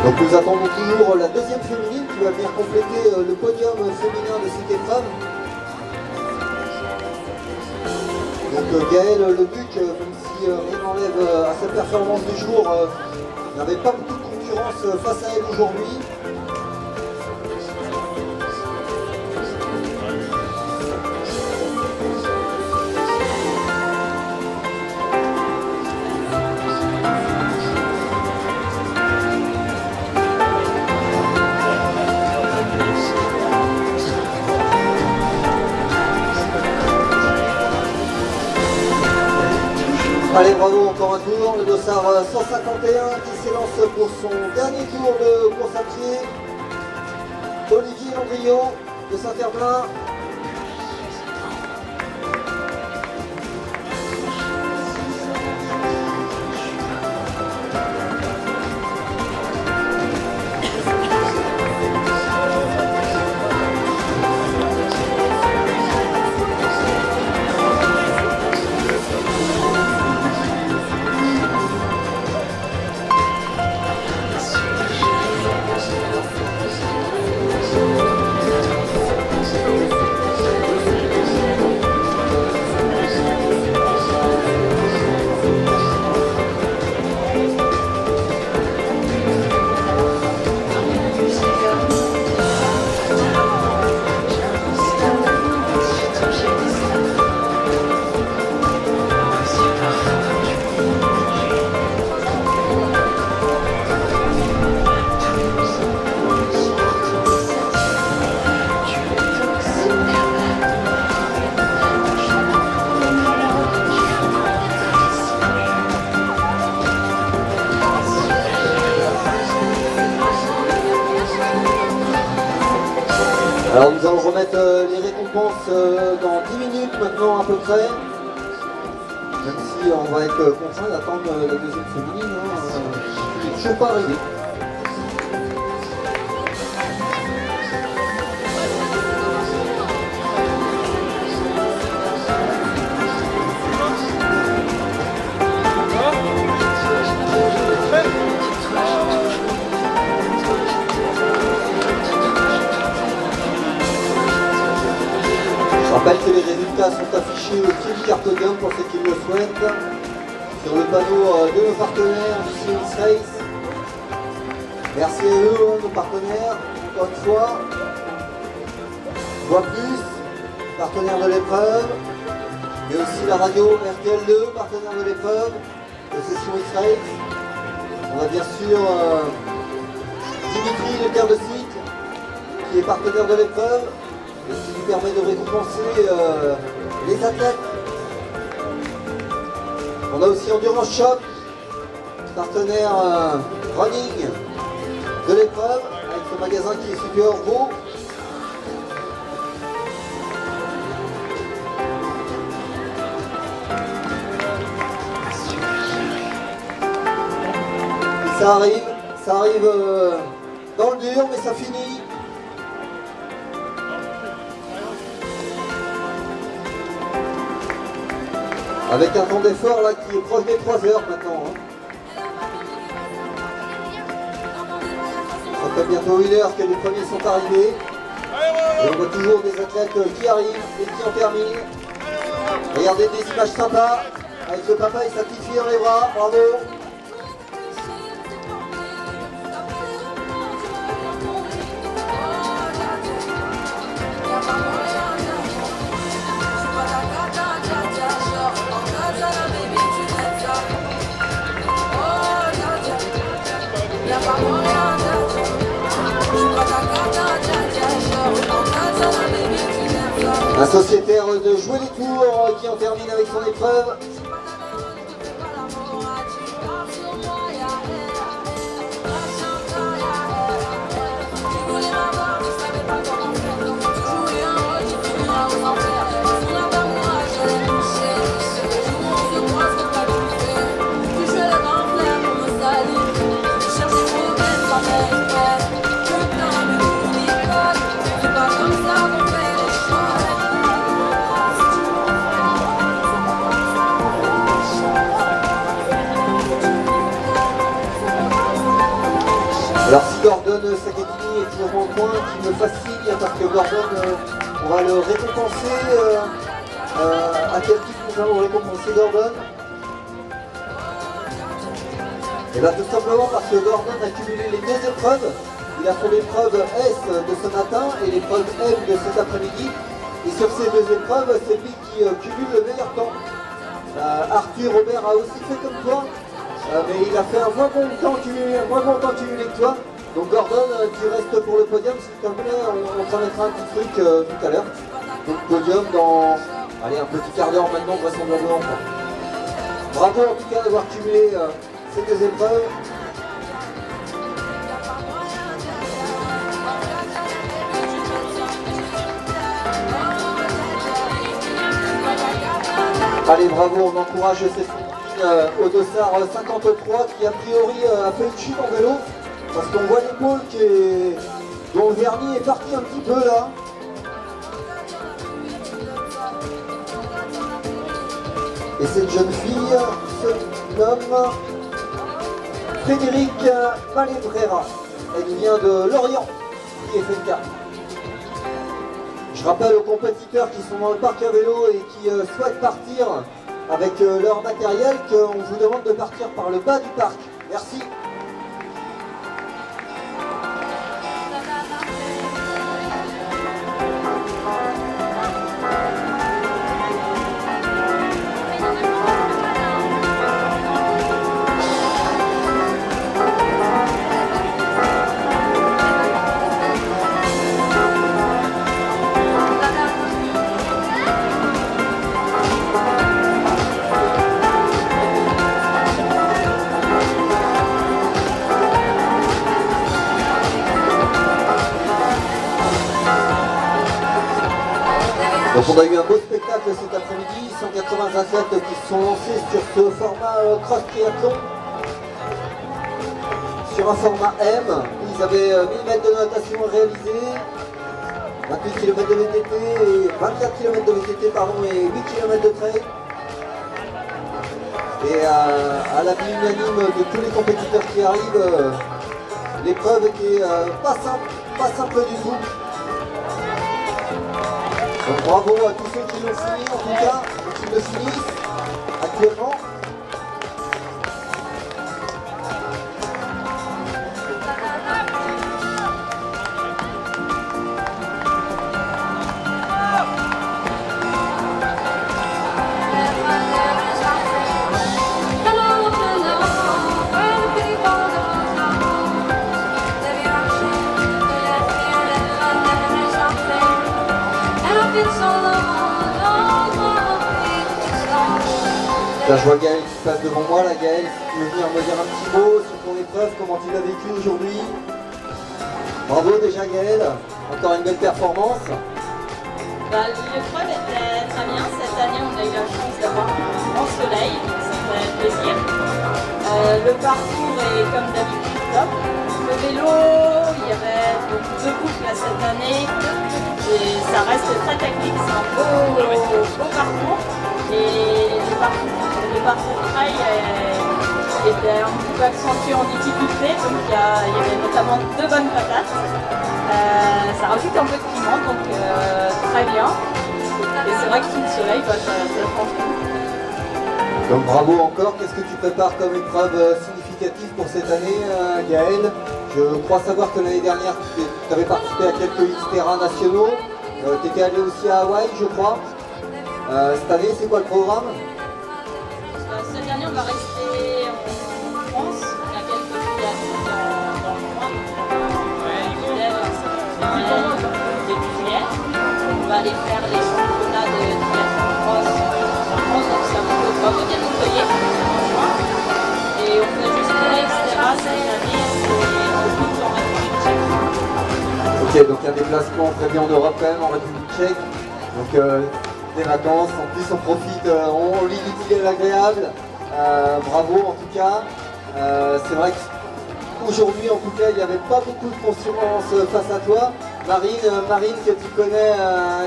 Donc nous attendons toujours la deuxième féminine qui va venir compléter le podium féminin de cette épreuve. Donc Gaëlle Leduc, même si rien n'enlève à sa performance du jour, n'avait pas beaucoup de concurrence face à elle aujourd'hui. Allez, bravo, encore un tour, le Dossard 151 qui s'élance pour son dernier tour de course à pied. Olivier Landriot de Saint-Herblain. Alors nous allons remettre les récompenses dans 10 minutes maintenant à peu près. Même si on va être contraint d'attendre la deuxième féminine. Je ne suis pas arrivé. Je rappelle que les résultats sont affichés au pied du cartodium pour ceux qui le souhaitent, sur le panneau de nos partenaires du CX Race. Merci à eux, nos partenaires, encore une fois. Voix Plus, partenaire de l'épreuve, mais aussi la radio RTL2, partenaire de l'épreuve, de Session X-Race. On a bien sûr Dimitri, le père de site, qui est partenaire de l'épreuve, et qui nous permet de récompenser les athlètes. On a aussi Endurance Shop, partenaire running de l'épreuve, avec ce magasin qui est situé à Orvaux. Ça arrive dans le dur, mais ça finit. Avec un temps d'effort là qui est proche des 3 heures maintenant. Hein. Ça fait bientôt 1 heure que les premiers sont arrivés. Et on voit toujours des athlètes qui arrivent et qui en terminent. Regardez des images sympas avec le papa et sa petite fille dans les bras. Bravo. Un sociétaire de Jouer les Tours qui en termine avec son épreuve. Alors si Gordon Saketini est toujours en point, qui me fascine parce que Gordon, on va le récompenser. À quel titre nous allons récompenser Gordon? Et bien tout simplement parce que Gordon a cumulé les 2 épreuves. Il a fait l'épreuve S de ce matin et l'épreuve M de cet après-midi. Et sur ces 2 épreuves, c'est lui qui cumule le meilleur temps. Arthur Robert a aussi fait comme toi. Mais il a fait un moins bon temps cumulé que toi. Donc Gordon, tu restes pour le podium, s'il te plaît, on t'en mettra un petit truc tout à l'heure. Donc podium dans, allez, un petit quart d'heure maintenant, vraisemblablement. Bravo en tout cas d'avoir cumulé ces 2 épreuves. Allez, bravo, on encourage ces au dossard 53 qui a priori a fait une chute en vélo parce qu'on voit l'épaule dont le vernis est parti un petit peu là. Et cette jeune fille se nomme Frédéric Malebrera. Elle vient de Lorient, qui est fait le cas. Je rappelle aux compétiteurs qui sont dans le parc à vélo et qui souhaitent partir avec leur matériel qu'on vous demande de partir par le bas du parc. Merci. Donc on a eu un beau spectacle cet après-midi, 180 athlètes qui se sont lancés sur ce format cross triathlon. Sur un format M, ils avaient 1000 mètres de natation réalisés, 28 km de VTT, et 24 km de VTT pardon, et 8 km de trail. Et à l'avis unanime de tous les compétiteurs qui arrivent, l'épreuve était pas simple du tout. Donc bravo à tous ceux qui l'ont fini en tout cas, et qui le finissent actuellement. Là, je vois Gaël qui passe devant moi. Là, Gaël, si tu veux venir me dire un petit mot sur ton épreuve, comment tu l'as vécu aujourd'hui. Bravo déjà Gaël, encore une belle performance. L'épreuve était très bien. Cette année, on a eu la chance d'avoir un grand soleil. fait plaisir. Le parcours est comme d'habitude top. Le vélo, il y avait beaucoup de couples là cette année et ça reste très technique, c'est un beau parcours. Et le parcours trail était un petit peu accentué en difficulté, donc il y avait notamment 2 bonnes patates. Ça rajoute un peu de piment, donc très bien. Et c'est vrai que sous le soleil, ça prend tout. Donc bravo encore. Qu'est-ce que tu prépares comme épreuve significative pour cette année, Gaël? Je crois savoir que l'année dernière, tu avais participé à quelques Xterra nationaux. Tu étais allé aussi à Hawaï, je crois. Cette année, c'est quoi le programme? Cette année, on va rester en France. Il y a quelques filiales dans le coin. Début juillet. On va aller faire les championnats de triathlon cross en France. Donc ça va côté de Montpellier en juin. Et on fait juste etc. cette année. C'est en route en République tchèque. Ok, donc un déplacement prévu en Europe quand même, en République tchèque. Donc des vacances, en plus on profite, on lit l'utile et l'agréable. Bravo en tout cas. C'est vrai qu'aujourd'hui en tout cas il n'y avait pas beaucoup de concurrence face à toi. Marine que tu connais,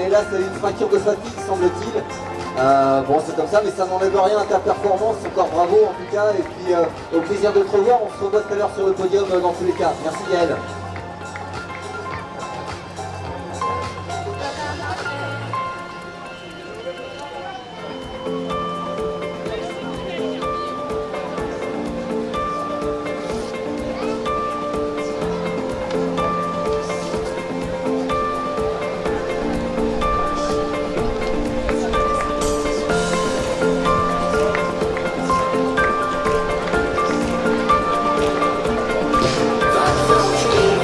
hélas elle a une fracture de fatigue semble-t-il. Bon c'est comme ça mais ça n'enlève rien à ta performance, encore bravo en tout cas. Et puis au plaisir de te revoir, on se revoit tout à l'heure sur le podium dans tous les cas. Merci Gaël. That's so true.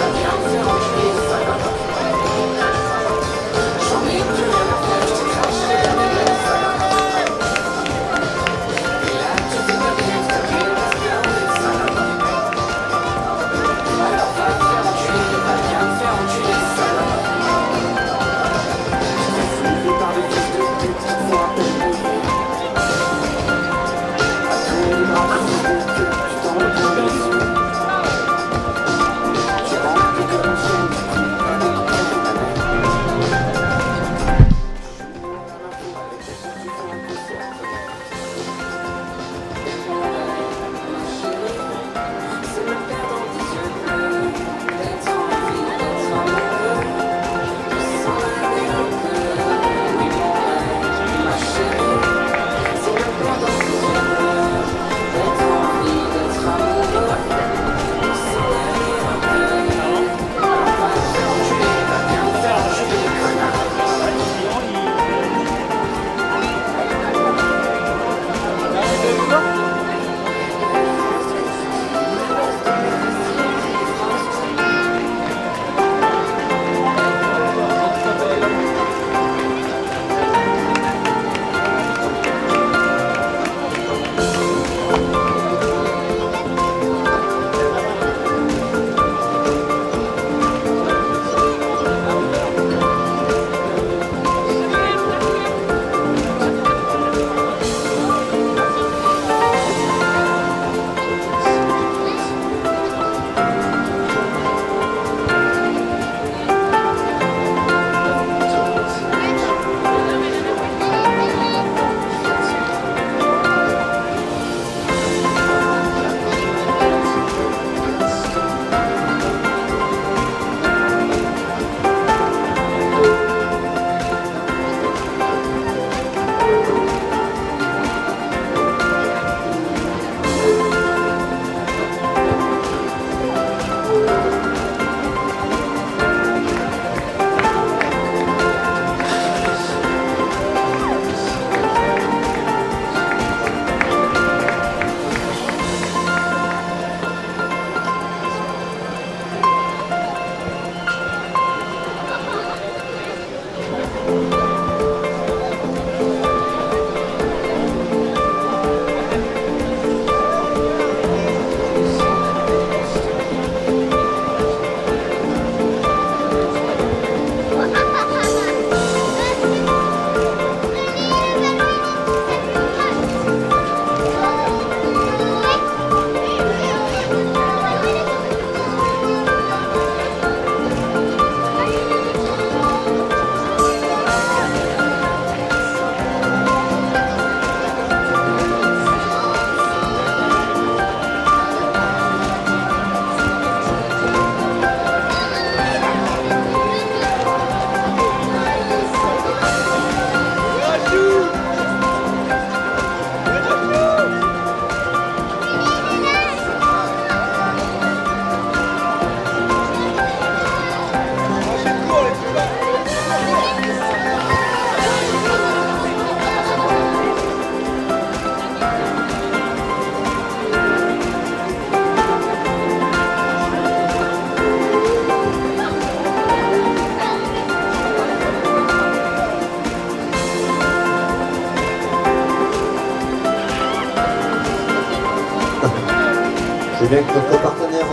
C'est bien que notre partenaire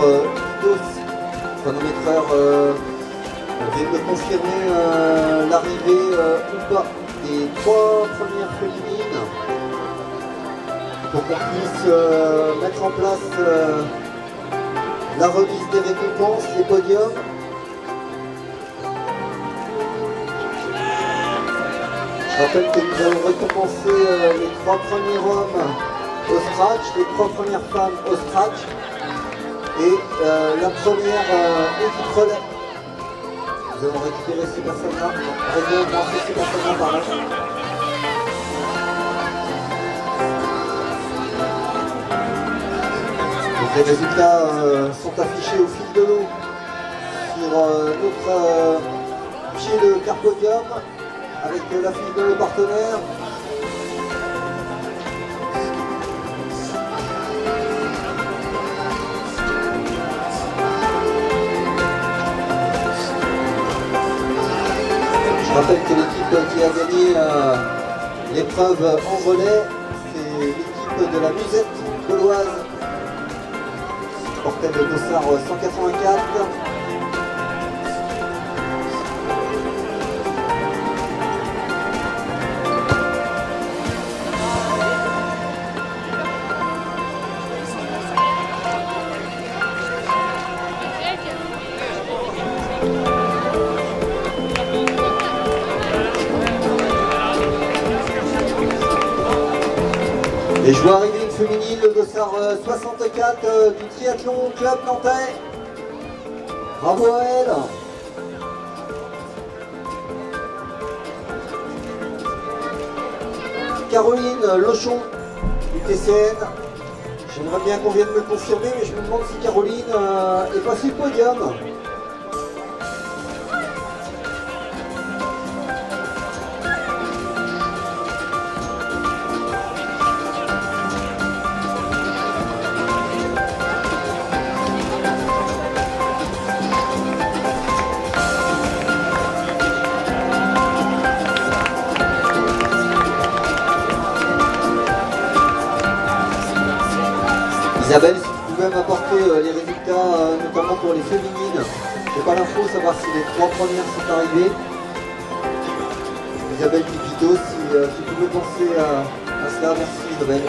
Itos, chronométreur, vient de confirmer l'arrivée ou pas des 3 premières féminines pour qu'on puisse mettre en place la remise des récompenses, les podiums. Je rappelle que nous allons récompenser les 3 premiers hommes au scratch, les 3 premières femmes au scratch et la première équipe relais. Nous allons récupérer ces personnes-là, récompenser ces personnes-là par là. Donc les résultats sont affichés au fil de l'eau sur notre pied de carpodium avec la fiche de nos partenaires. Je rappelle que l'équipe qui a gagné l'épreuve en relais, c'est l'équipe de la Musette gauloise, qui portait le dossard 184. Et je vois arriver une féminine, le dossard 64 du Triathlon Club Nantais. Bravo à elle. Caroline Lochon du TCN. J'aimerais bien qu'on vienne me le confirmer, mais je me demande si Caroline est passée le podium. Isabelle, si tu pouvais m'apporter les résultats, notamment pour les féminines. Je n'ai pas l'info, savoir si les 3 premières sont arrivées. Isabelle Pipito, si tu pouvais penser à cela, merci Isabelle.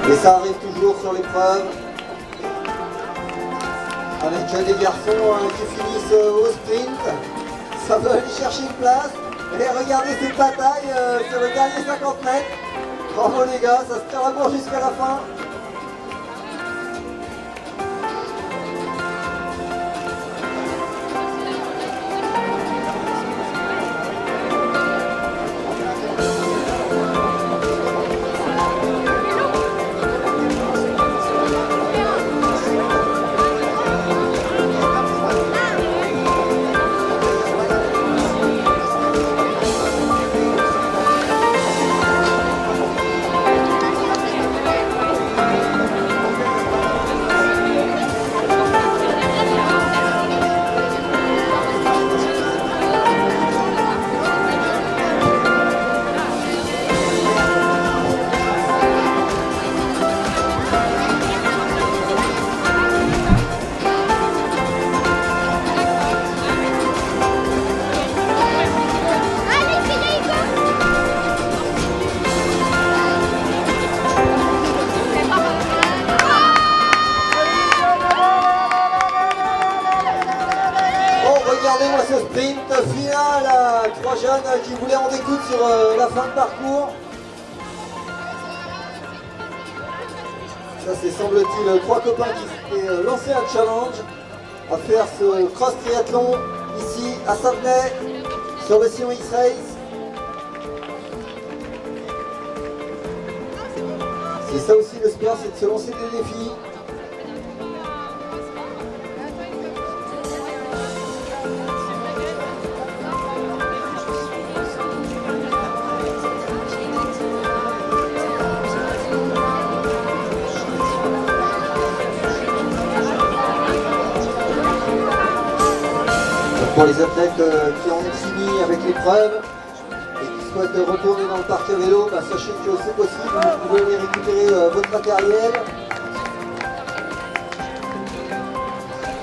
Et ça arrive toujours sur l'épreuve. Avec des garçons qui finissent au sprint, ça veut aller chercher une place. Et regardez cette bataille sur le dernier 50 mètres. Bravo les gars, ça se tient vraiment jusqu'à la fin. Regardez-moi ce sprint final, 3 jeunes qui voulaient en découdre sur la fin de parcours. Ça c'est semble-t-il 3 copains qui s'étaient lancé un challenge à faire ce cross triathlon ici à Savenay sur le sillon X-Race. C'est ça aussi le sport, c'est de se lancer des défis. Pour les athlètes qui en ont fini avec l'épreuve et qui souhaitent retourner dans le parc à vélo, bah, sachez que c'est possible, vous pouvez aller récupérer votre matériel.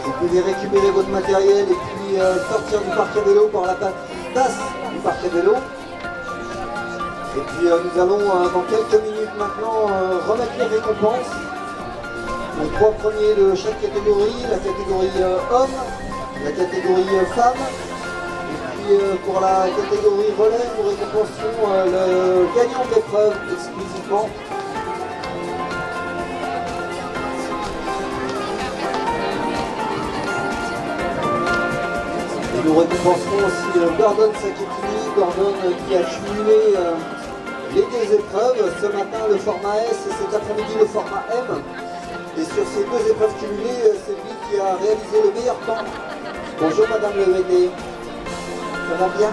Vous pouvez récupérer votre matériel et puis sortir du parc à vélo par la partie basse du parc à vélo. Et puis nous allons dans quelques minutes maintenant remettre les récompenses. Les 3 premiers de chaque catégorie, la catégorie homme, la catégorie femme. Et puis pour la catégorie relais, nous récompensons le gagnant de l'épreuve exclusivement. Et nous récompenserons aussi Gordon Saketini, Gordon qui a cumulé les 2 épreuves, ce matin le format S et cet après-midi le format M. Et sur ces 2 épreuves cumulées, c'est lui qui a réalisé le meilleur temps. Bonjour Madame le VD, ça va bien?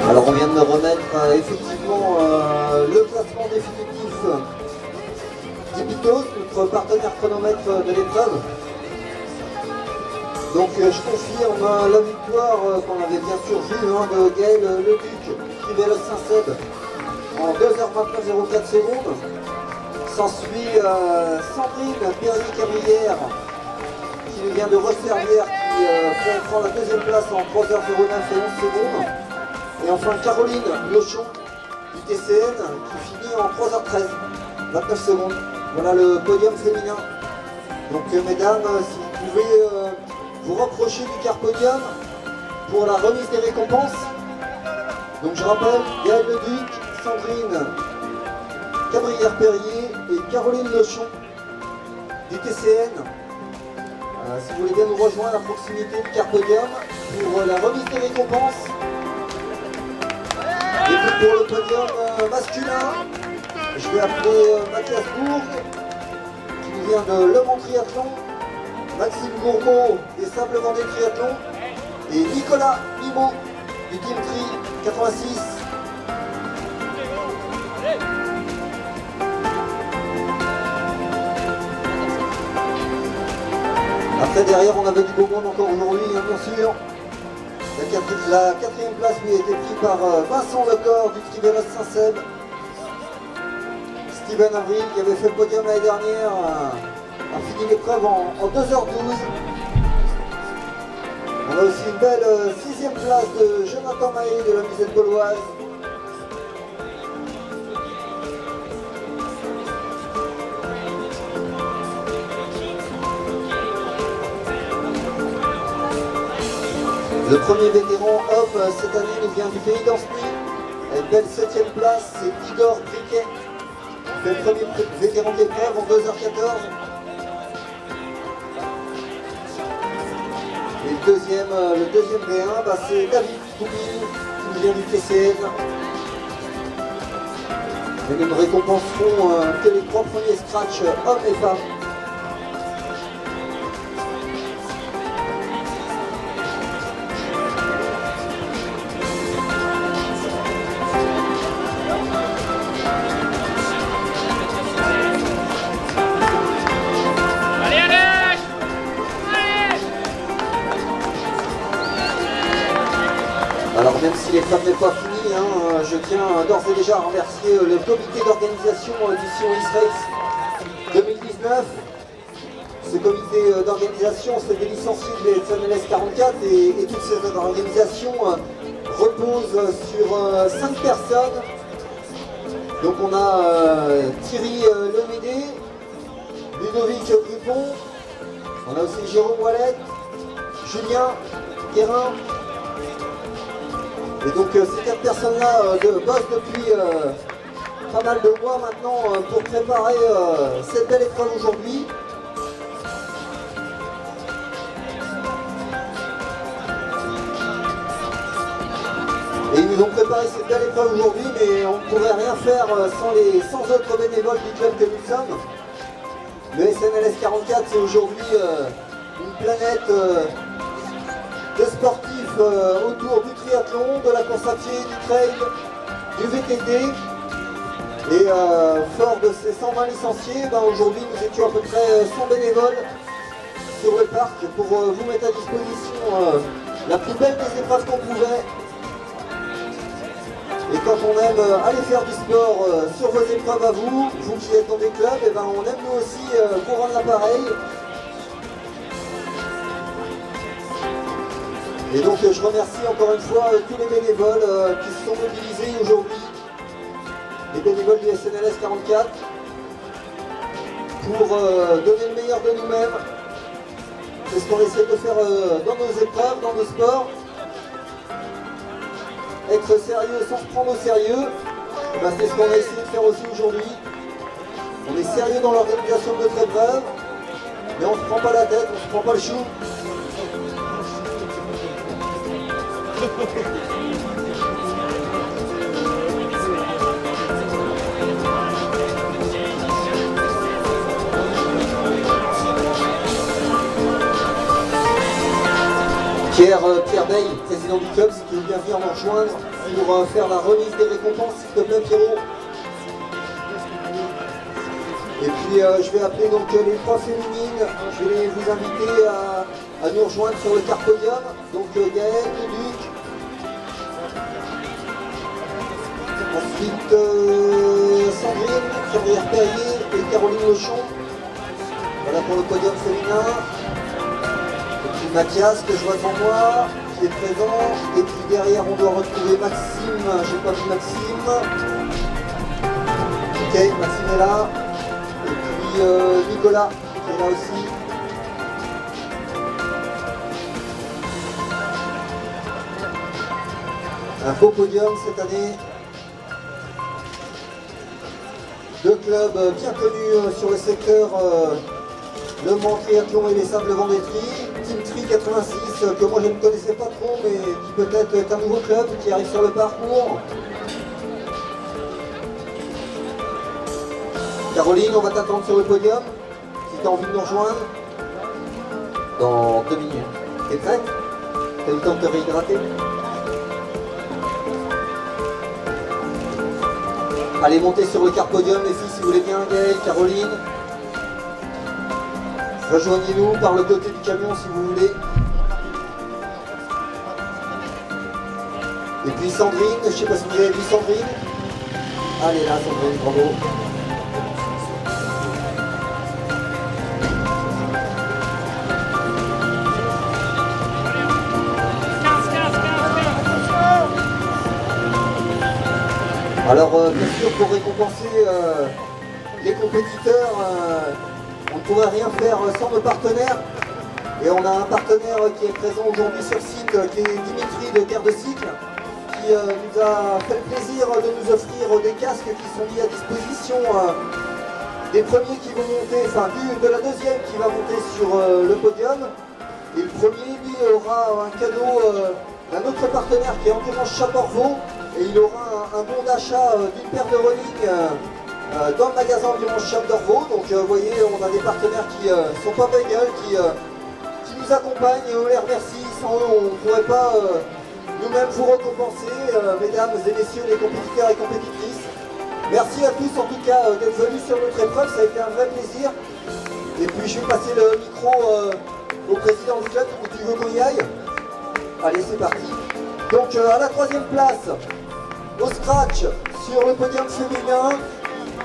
Alors on vient de remettre effectivement le classement définitif d'Ibitos, notre partenaire chronomètre de l'épreuve. Donc je confirme la victoire qu'on avait bien sûr vue de Gaël Leduc, Trivelo Saint-Seb en 2h29,04 secondes. S'ensuit Sandrine Perrier-Cabrière qui nous vient de Resservière qui prend la 2e place en 3h09 et 11 secondes. Et enfin Caroline Lochon du TCN qui finit en 3h13, 29 secondes. Voilà le podium féminin. Donc mesdames, si vous pouvez vous rapprocher du car podium pour la remise des récompenses. Donc je rappelle, Gaël Leduc, Sandrine Cabrière-Perrier et Caroline Lochon du TCN. Si vous voulez bien nous rejoindre à proximité du car podium pour la remise des récompenses. Et puis pour le podium masculin, je vais appeler Mathias Bourg, qui nous vient de Le Mans Triathlon, Maxime Gourmaud des Sables Vendée Triathlon, et Nicolas Mimot du Team Tri 86. Après derrière on avait du beau monde encore aujourd'hui, bien sûr. La 4e place lui a été prise par Vincent Lecor du Trivelo Saint-Seb. Steven Avril qui avait fait le podium l'année dernière a fini l'épreuve en 2h12. On a aussi une belle 6e place de Jonathan Mahé de la Musette Gauloise. Le premier vétéran homme cette année nous vient du pays d'Anceny. Une belle 7e place, c'est Igor Briquet. Le premier vétéran d'épreuve en 2h14. Et le deuxième V1, c'est David Toubille qui nous vient du TCN. Et nous ne récompenserons que les 3 premiers scratchs hommes et femmes. si l'épreuve n'est pas finie, hein, je tiens d'ores et déjà à remercier le comité d'organisation du Sion East Race 2019. Ce comité d'organisation, c'est des licenciés de SNLS 44 et toute cette organisation repose sur 5 personnes. Donc on a Thierry Lemédé, Ludovic Dupont, on a aussi Jérôme Wallet, Julien Guérin. Et donc ces 4 personnes-là bossent depuis pas mal de mois maintenant pour préparer cette belle épreuve aujourd'hui. Et ils nous ont préparé cette belle épreuve aujourd'hui, mais on ne pourrait rien faire sans les 100 autres bénévoles du club que nous sommes. Le SNLS 44, c'est aujourd'hui une planète de sportifs autour du triathlon, de la course à pied, du trail, du VTT. Et fort de ces 120 licenciés, aujourd'hui nous étions à peu près 100 bénévoles sur le parc pour vous mettre à disposition la plus belle des épreuves qu'on pouvait. Et quand on aime aller faire du sport sur vos épreuves à vous, vous qui êtes dans des clubs, et on aime nous aussi vous rendre l'appareil. Et donc je remercie encore une fois tous les bénévoles qui se sont mobilisés aujourd'hui, les bénévoles du SNLS 44, pour donner le meilleur de nous-mêmes. C'est ce qu'on essaie de faire dans nos épreuves, dans nos sports. Être sérieux sans se prendre au sérieux, c'est ce qu'on a essayé de faire aussi aujourd'hui. On est sérieux dans l'organisation de notre épreuve, mais on ne se prend pas la tête, on ne se prend pas le chou. Pierre Bey, président du club, si tu veux bien venir nous rejoindre pour faire la remise des récompenses, s'il te plaît Pierrot. Et puis je vais appeler donc les 3 féminines, je vais vous inviter à nous rejoindre sur le carpodium. Donc Gaëlle, Luc, ensuite Sandrine Perrier et Caroline Lochon. Voilà pour le podium féminin. Mathias que je vois devant moi, qui est présent, et puis derrière on doit retrouver Maxime, j'ai pas vu Maxime. Ok, Maxime est là, et puis Nicolas qui est là aussi. Un beau podium cette année. 2 clubs bien connus sur le secteur, le Mans Triathlon et les Sables Vendétrie. Team Tri 86 que moi je ne connaissais pas trop, mais qui peut-être est un nouveau club qui arrive sur le parcours. Caroline, on va t'attendre sur le podium si tu as envie de nous rejoindre dans 2 minutes. T'es prête? T'as eu le temps de te réhydrater? Allez, montez sur le carpodium les filles si vous voulez bien. Gaëlle, Caroline. Rejoignez-nous par le côté du camion si vous voulez. Et puis Sandrine, je ne sais pas si vous avez vu Sandrine. Allez là Sandrine, bravo. Alors bien sûr pour récompenser les compétiteurs, on ne pourrait rien faire sans nos partenaires. Et on a un partenaire qui est présent aujourd'hui sur site, qui est Dimitri de Terre de Cycle, qui nous a fait le plaisir de nous offrir des casques qui sont mis à disposition des premiers qui vont monter, enfin de la deuxième qui va monter sur le podium. Et le premier, lui, aura un cadeau d'un autre partenaire qui est Endurance Chaporvaux, et il aura un bon d'achat d'une paire de running dans le magasin Endurance Chaporvaux. Donc vous voyez, on a des partenaires qui sont pas bégueules, qui nous accompagnent, et on les remercie. Sans eux, on ne pourrait pas nous-mêmes vous récompenser, mesdames et messieurs les compétiteurs et compétitrices. Merci à tous en tout cas d'être venus sur notre épreuve, ça a été un vrai plaisir. Et puis je vais passer le micro au président du club, où tu veux qu'on y aille? Allez, c'est parti. Donc à la 3e place, au scratch sur le podium féminin,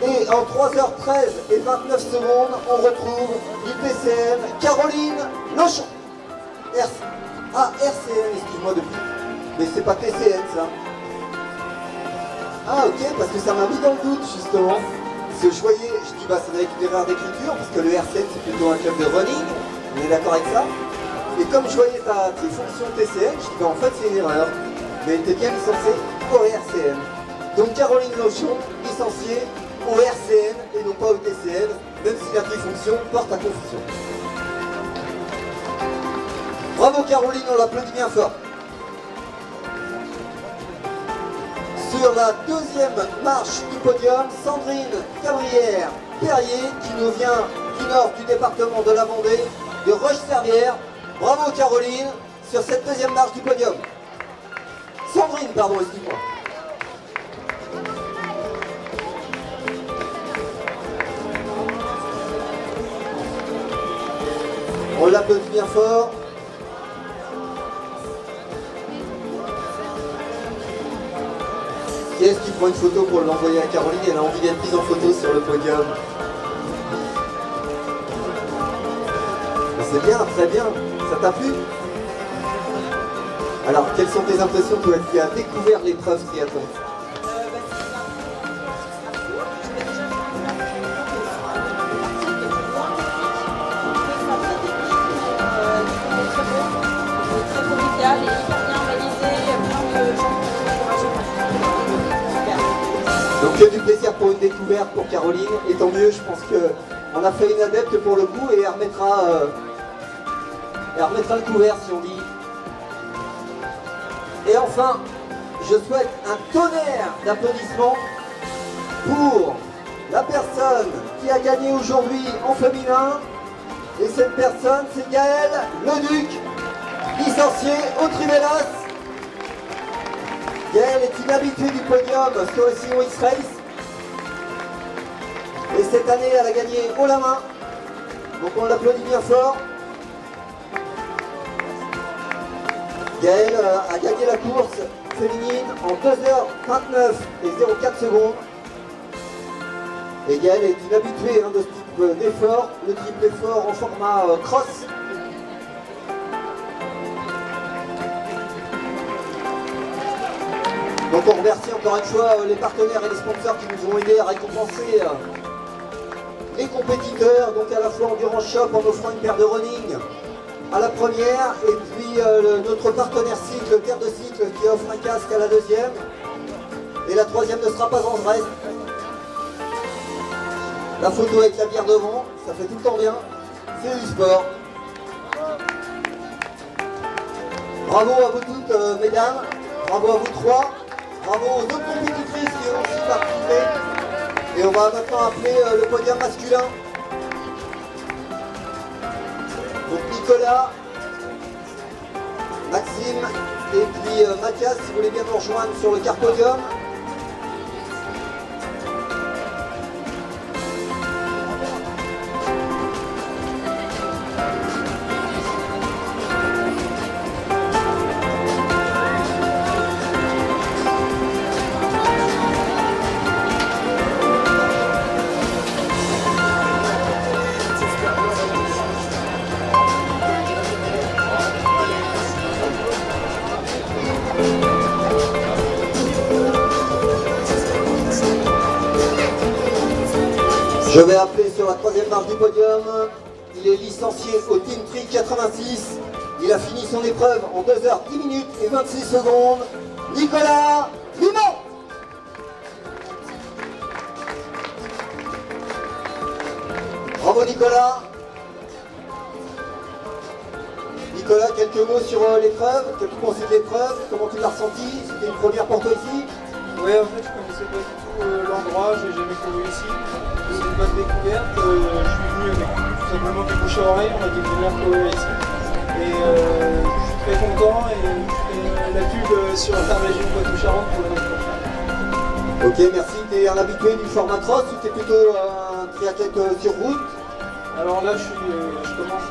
et en 3h13 et 29 secondes, on retrouve l'IPCN Caroline Lochon. RCN, excuse-moi depuis. Mais c'est pas TCN ça. Ah ok, parce que ça m'a mis dans le doute justement. Parce que je voyais, je dis bah ça doit être une erreur d'écriture, parce que le RCN c'est plutôt un club de running, on est d'accord avec ça. Et comme je voyais ta fonction TCN, je dis bah en fait c'est une erreur. Mais elle était bien licenciée au RCN. Donc Caroline Lochon, licenciée au RCN et non pas au TCN, même si la trifonction porte à confusion. Bravo Caroline, on l'applaudit bien fort. Sur la 2e marche du podium, Sandrine Cabrière-Perrier qui nous vient du nord du département de la Vendée, de Roche-Servière. Bravo Caroline sur cette 2e marche du podium. Sandrine, pardon, excuse-moi. On l'applaudit bien fort. Qui est-ce qui prend une photo pour l'envoyer à Caroline? Elle a envie d'être mise en photo sur le podium. C'est bien, très bien. Ça t'a plu? Alors, quelles sont tes impressions, toi qui as découvert l'épreuve triathlon? Donc que du plaisir pour une découverte pour Caroline, et tant mieux, je pense qu'on a fait une adepte pour le coup et elle remettra le couvert si on dit. Et enfin, je souhaite un tonnerre d'applaudissements pour la personne qui a gagné aujourd'hui en féminin. Et cette personne, c'est Gaël Leduc, licencié au Trivelas. Gaël est une habituée du podium sur le sillon X-Race. Et cette année, elle a gagné haut la main. Donc on l'applaudit bien fort. Gaël a gagné la course féminine en 2h29 et 04 secondes. Et Gaël est une habituée de ce type d'effort, le triple effort en format cross. Donc on remercie encore une fois les partenaires et les sponsors qui nous ont aidés à récompenser les compétiteurs, donc à la fois Endurance Shop en offrant une paire de running à la première, et puis notre partenaire cycle, Terre de Cycle, qui offre un casque à la 2e, et la 3e ne sera pas en reste. La photo avec la bière devant, ça fait tout le temps bien, c'est du sport. Bravo à vous toutes mesdames, bravo à vous trois, bravo aux autres compétitrices qui ont aussi participé. Et on va maintenant appeler le podium masculin. Donc Nicolas, Maxime et puis Mathias, si vous voulez bien nous rejoindre sur le car podium. Je vais appeler sur la 3e marche du podium. Il est licencié au Team Tri 86. Il a fini son épreuve en 2h10 minutes et 26 secondes. Nicolas Limon. Bravo Nicolas. Nicolas, quelques mots sur l'épreuve, quelques conseils de l'épreuve, comment tu l'as ressenti? C'était une première pour toi ici? Oui, en fait, je connaissais pas du tout l'endroit, j'ai jamais couru ici. C'est une bonne découverte. Je suis venu avec tout simplement du bouche à oreille, on m'a dit de venir courir ici. Et je suis très content et je fais la pub sur la région Poitou-Charentes pour l'année prochaine. Ok, merci. Tu es un habitué du format cross ou tu es plutôt un triathlète sur route? Alors là, je commence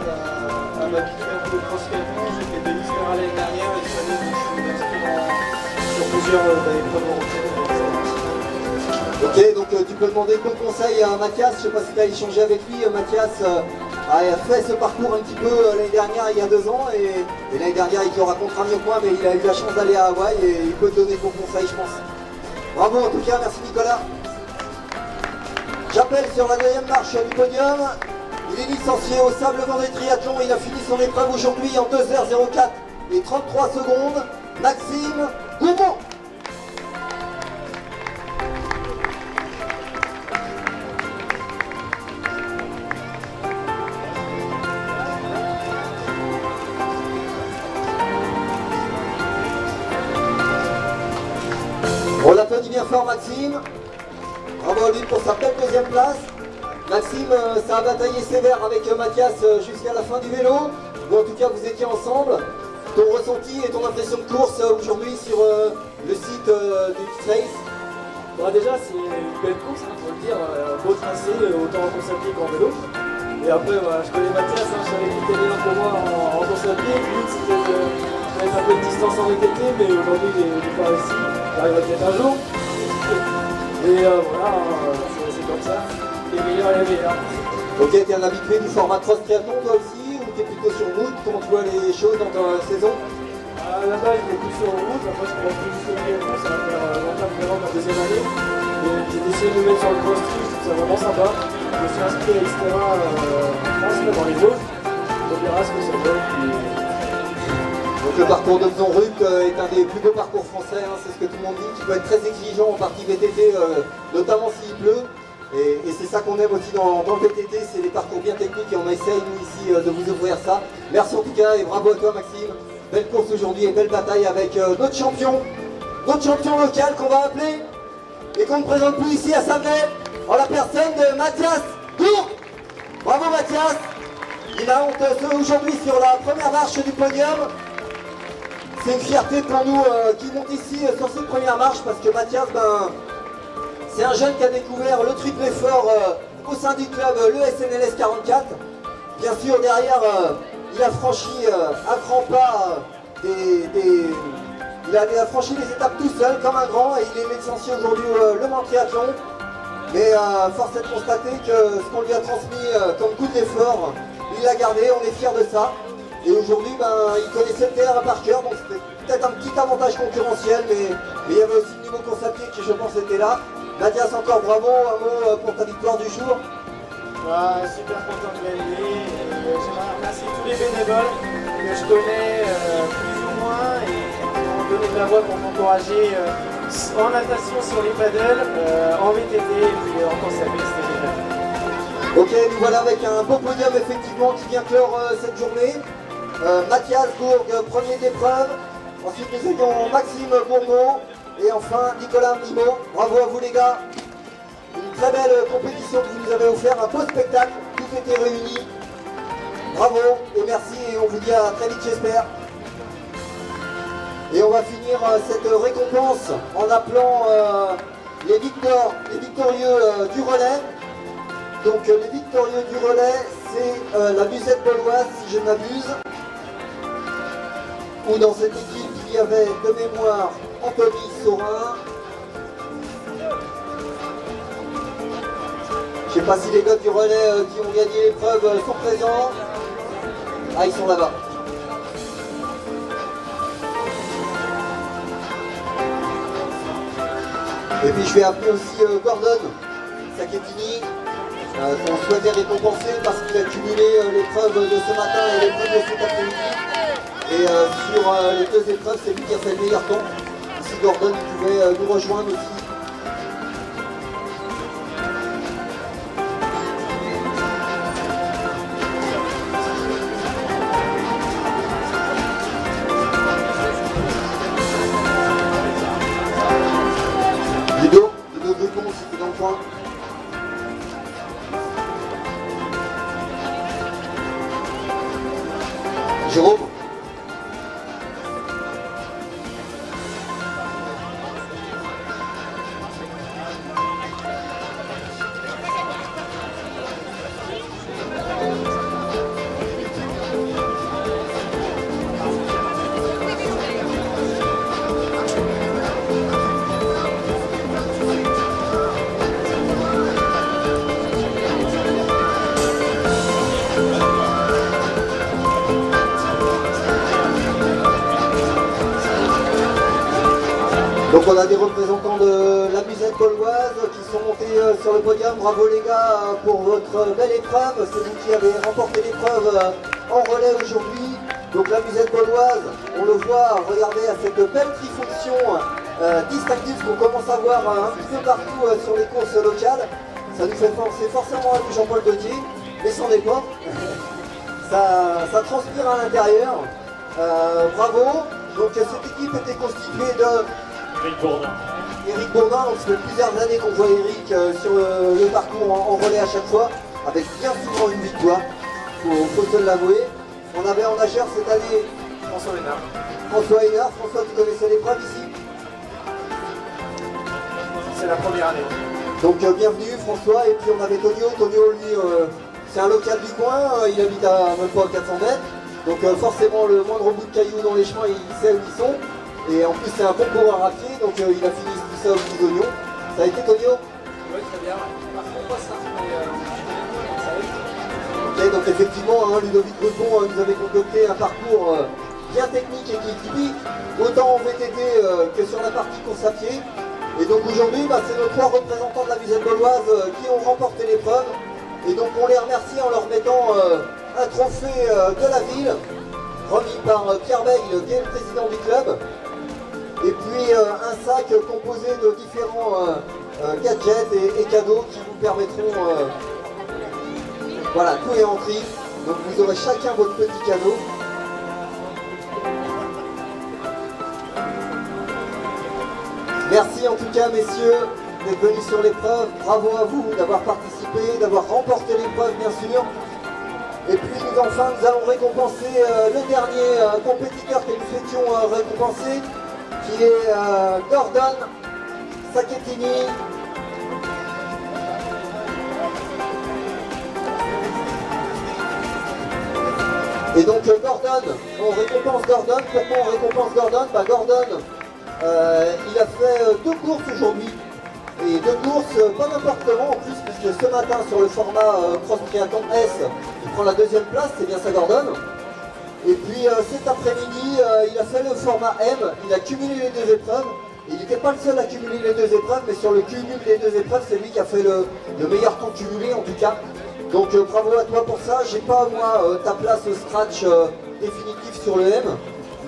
à m'habituer un peu au cross-triathlon. J'ai fait des l'hiver l'année dernière et cette année, je suis inscrit sur plusieurs épreuves européennes. Ok, donc tu peux demander ton conseil à Mathias. Je ne sais pas si tu as échangé avec lui. Mathias a fait ce parcours un petit peu l'année dernière, il y a 2 ans. Et l'année dernière, il te le racontera mieux que moi, mais il a eu la chance d'aller à Hawaï et il peut te donner ton conseil, je pense. Bravo en tout cas, merci Nicolas. J'appelle sur la 2e marche du podium. Il est licencié au Sable Vendée Triathlon. Il a fini son épreuve aujourd'hui en 2h04 et 33 secondes. Maxime Gourmand. On l'applaudit bien fort Maxime. Bravo à lui pour sa belle 2e place. Maxime, ça a bataillé sévère avec Mathias jusqu'à la fin du vélo. Ou en tout cas, vous étiez ensemble. Ton ressenti et ton impression de course aujourd'hui sur le site du X-Race? Bon, déjà, c'est une belle course, il faut le dire. Beau tracé, autant en course à pied qu'en vélo. Et après, je connais Mathias, je savais qu'il était meilleur que moi en course à pied. Le but, c'était de mettre un peu de distance en VTT, mais aujourd'hui, il n'est pas réussi. Il arrive peut-être un jour. Et voilà, c'est comme ça. Les meilleurs et les meilleurs. Ok, tu es un habitué du format cross triathlon toi aussi, ou tu es plutôt sur route? Comment tu vois les choses dans ta saison? À la base, je vais plus sur route. Après, je commence plus sur le triathlon. Ça va faire longtemps que ma 2e année. Et j'ai décidé de me mettre sur le cross tri. Je trouve ça vraiment sympa. Je me suis inscrit à l'Extera en France, là, dans les Vosges. On verra ce que ça donne. Donc le parcours de Xonrupt est un des plus beaux parcours français, hein, c'est ce que tout le monde dit. Tu peux être très exigeant en partie VTT, notamment s'il pleut. Et c'est ça qu'on aime aussi dans le VTT, c'est les parcours bien techniques et on essaye nous ici de vous ouvrir ça. Merci en tout cas et bravo à toi Maxime. Belle course aujourd'hui et belle bataille avec notre champion local qu'on va appeler et qu'on ne présente plus ici à Savenay en la personne de Mathias Gourg. Bravo Mathias. Il a honte aujourd'hui sur la première marche du podium. C'est une fierté pour nous qui monte ici sur cette première marche parce que Mathias, c'est un jeune qui a découvert le triple effort au sein du club, le SNLS 44. Bien sûr, derrière, il a franchi à grands pas il a franchi les étapes tout seul, comme un grand, et il est licencié aujourd'hui le Mans Triathlon. Mais force est de constater que ce qu'on lui a transmis comme coup d'effort, il l'a gardé, on est fiers de ça. Et aujourd'hui, il connaissait le terrain par cœur, donc c'était peut-être un petit avantage concurrentiel, mais il y avait aussi le niveau course à pied qui, je pense, était là. Mathias, encore bravo, un mot pour ta victoire du jour. Super content de gagner. J'aimerais remercier tous les bénévoles que je connais plus ou moins et qui m'ont donné de la voix pour m'encourager en natation sur les paddles, en VTT et puis en course à pied, c'était génial. Ok, nous voilà avec un beau podium effectivement qui vient clore cette journée. Mathias Gourg, premier d'épreuve. Ensuite nous ayons Maxime Gourmand et enfin Nicolas Mimo. Bravo à vous les gars. Une très belle compétition que vous nous avez offert, un beau spectacle, tout était réuni. Bravo et merci et on vous dit à très vite j'espère. Et on va finir cette récompense en appelant les victorieux du relais. Donc les victorieux du relais, c'est la Musette Bauloise, si je ne m'abuse. Où dans cette équipe, il y avait de mémoire Anthony Saurin. Je ne sais pas si les gars du relais qui ont gagné l'épreuve sont présents. Ah, ils sont là-bas. Et puis je vais appeler aussi Gordon Sacchettini, qu'on souhaitait récompenser parce qu'il a cumulé l'épreuve de ce matin et l'épreuve de cet après-midi. Et sur les deux épreuves, c'est lui qui a fait le meilleur temps. Si Gordon pouvait nous rejoindre aussi. Ludo Gripon, si tu es dans le coin. Jérôme. Donc on a des représentants de la musette gauloise qui sont montés sur le podium. Bravo les gars pour votre belle épreuve. C'est vous qui avez remporté l'épreuve en relais aujourd'hui. Donc la musette gauloise, on le voit, regardez à cette belle trifonction distinctive qu'on commence à voir un petit peu partout sur les courses locales. Ça nous fait penser forcément à du Jean-Paul Gaultier, mais c'en est pas. ça transpire à l'intérieur. Bravo. Donc cette équipe était constituée de Eric Bourdin. Eric Bourdin, donc ça fait plusieurs années qu'on voit Eric sur le parcours en relais à chaque fois, avec bien souvent une victoire, faut se l'avouer. On avait en nageur cette année François Hénard. François Hénard. François, tu connaissais l'épreuve ici? C'est la première année. Donc bienvenue François, et puis on avait Tonio. Tonio lui, c'est un local du coin, il habite à même pas 400 mètres, donc forcément le moindre bout de cailloux dans les chemins, il sait où ils sont. Et en plus c'est un bon coureur à pied, donc il a fini tout ça au petit oignon. Ça a été Tonio? Oui, très bien. Par contre, pas ça, mais ça va être. Ok, donc effectivement, Ludovic Breton nous avait concocté un parcours bien technique et équilibré, autant en VTT que sur la partie course à pied. Et donc aujourd'hui, c'est nos 3 représentants de la musette gauloise qui ont remporté l'épreuve. Et donc on les remercie en leur mettant un trophée de la ville, remis par Pierre Veil, qui est le président du club. Et puis un sac composé de différents gadgets et cadeaux qui vous permettront, voilà, tout est en tri. Donc vous aurez chacun votre petit cadeau. Merci en tout cas messieurs d'être venus sur l'épreuve. Bravo à vous d'avoir participé, d'avoir remporté l'épreuve bien sûr. Et puis enfin nous allons récompenser le dernier compétiteur que nous souhaitions récompenser, qui est Gordon Sacchettini. Et donc Gordon, on récompense Gordon. Pourquoi on récompense Gordon? Gordon, il a fait 2 courses aujourd'hui. Et 2 courses, pas n'importe comment en plus, puisque ce matin sur le format Cross Triathlon S, il prend la 2e place, c'est bien ça Gordon. Et puis cet après-midi, il a fait le format M, il a cumulé les 2 épreuves. Il n'était pas le seul à cumuler les 2 épreuves, mais sur le cumul des 2 épreuves, c'est lui qui a fait le meilleur temps cumulé en tout cas. Donc bravo à toi pour ça. J'ai pas moi ta place au scratch définitif sur le M,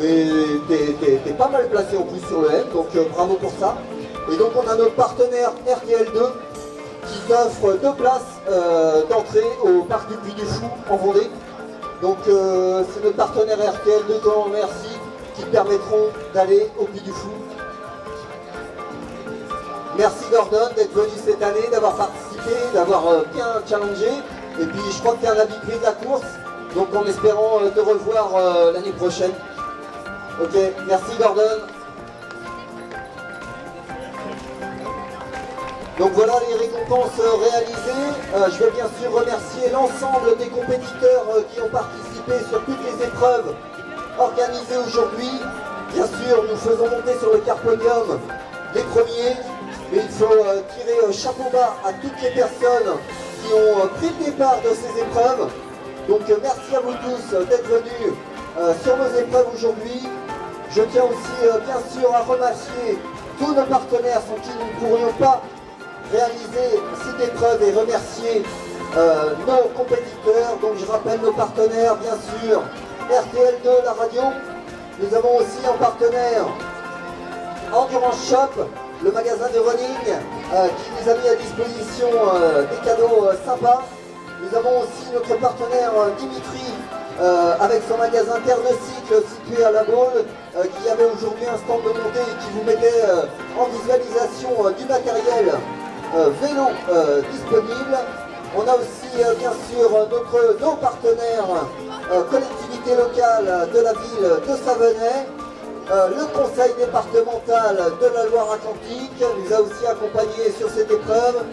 mais t'es pas mal placé en plus sur le M, donc bravo pour ça. Et donc on a notre partenaire RTL2 qui t'offre 2 places d'entrée au parc du Puy du Fou en Vendée. Donc c'est notre partenaire RTL2 qu'on remercie, qui permettront d'aller au Puy du Fou. Merci Gordon d'être venu cette année, d'avoir participé, d'avoir bien challengé. Et puis je crois que tu es un habitué de la course, donc en espérant te revoir l'année prochaine. Ok, merci Gordon. Donc voilà les récompenses réalisées. Je vais bien sûr remercier l'ensemble des compétiteurs qui ont participé sur toutes les épreuves organisées aujourd'hui. Bien sûr, nous faisons monter sur le car podium les premiers, mais il faut tirer chapeau bas à toutes les personnes qui ont pris le départ de ces épreuves. Donc merci à vous tous d'être venus sur nos épreuves aujourd'hui. Je tiens aussi bien sûr à remercier tous nos partenaires sans qui nous ne pourrions pas réaliser cette épreuve et remercier nos compétiteurs. Donc je rappelle nos partenaires, bien sûr, RTL2, la radio. Nous avons aussi en partenaire Endurance Shop, le magasin de running qui nous a mis à disposition des cadeaux sympas. Nous avons aussi notre partenaire Dimitri avec son magasin Terre de Cycle situé à La Baule qui avait aujourd'hui un stand de montée et qui vous mettait en visualisation du matériel vélo disponible. On a aussi bien sûr nos partenaires collectivité locale de la ville de Savenay, le conseil départemental de la Loire-Atlantique nous a aussi accompagnés sur cette épreuve.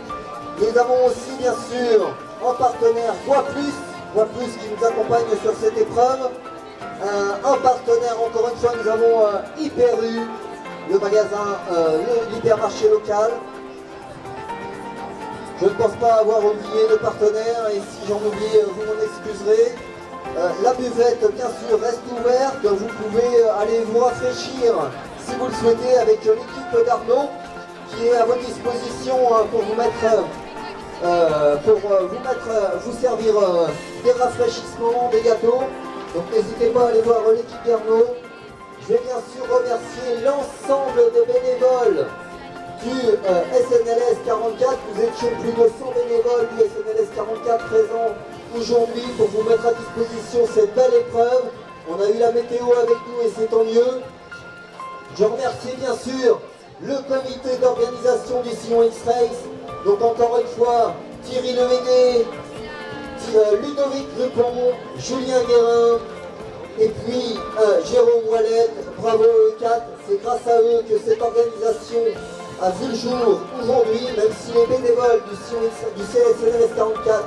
Nous avons aussi bien sûr en partenaire Voix Plus qui nous accompagne sur cette épreuve. En partenaire encore une fois nous avons Hyper U, le magasin, l'hypermarché local. Je ne pense pas avoir oublié de partenaires et si j'en oublie, vous m'en excuserez. La buvette, bien sûr, reste ouverte. Vous pouvez aller vous rafraîchir si vous le souhaitez, avec l'équipe d'Arnaud qui est à votre disposition pour vous servir des rafraîchissements, des gâteaux. Donc n'hésitez pas à aller voir l'équipe d'Arnaud. Je vais bien sûr remercier l'ensemble des bénévoles du SNLS 44. Nous étions plus de 100 bénévoles du SNLS 44 présents aujourd'hui pour vous mettre à disposition cette belle épreuve. On a eu la météo avec nous et c'est tant mieux. Je remercie bien sûr le comité d'organisation du Sillon X-Race. Donc encore une fois, Thierry Lemédé, Ludovic Dupont, Julien Guérin, et puis Jérôme Wallet. Bravo eux 4, c'est grâce à eux que cette organisation a vu le jour aujourd'hui, même si les bénévoles du CSNLS 44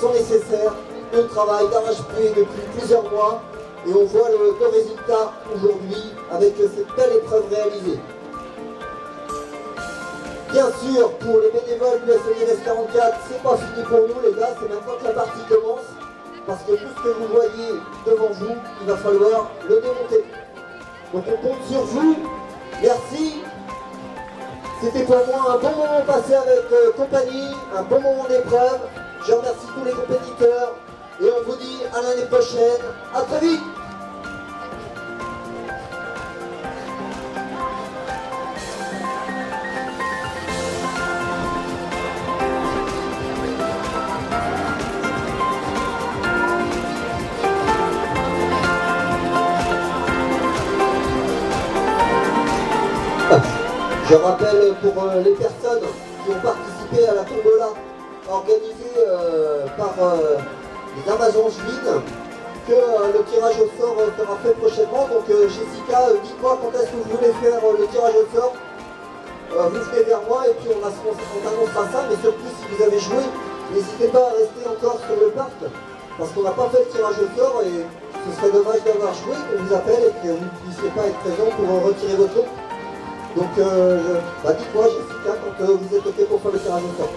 sont nécessaires. Eux travaillent d'arrache-pied depuis plusieurs mois et on voit le résultat aujourd'hui avec cette belle épreuve réalisée. Bien sûr, pour les bénévoles du SNLS 44, c'est pas fini pour nous les gars, c'est maintenant que la partie commence. Parce que tout ce que vous voyez devant vous, il va falloir le démonter. Donc on compte sur vous. Merci. C'était pour moi un bon moment passé avec compagnie, un bon moment d'épreuve. Je remercie tous les compétiteurs et on vous dit à l'année prochaine. À très vite. Je rappelle pour les personnes qui ont participé à la tombola organisée par les Amazonjuines que le tirage au sort sera fait prochainement. Donc Jessica, dites-moi quand est-ce que vous voulez faire le tirage au sort. Vous venez vers moi et puis on annoncera ça. Mais surtout si vous avez joué, n'hésitez pas à rester encore sur le parc parce qu'on n'a pas fait le tirage au sort et ce serait dommage d'avoir joué, qu'on vous appelle et que vous ne puissiez pas être présent pour retirer votre lot. Donc, dites-moi Jessica quand vous êtes OK pour faire le tirage au sort.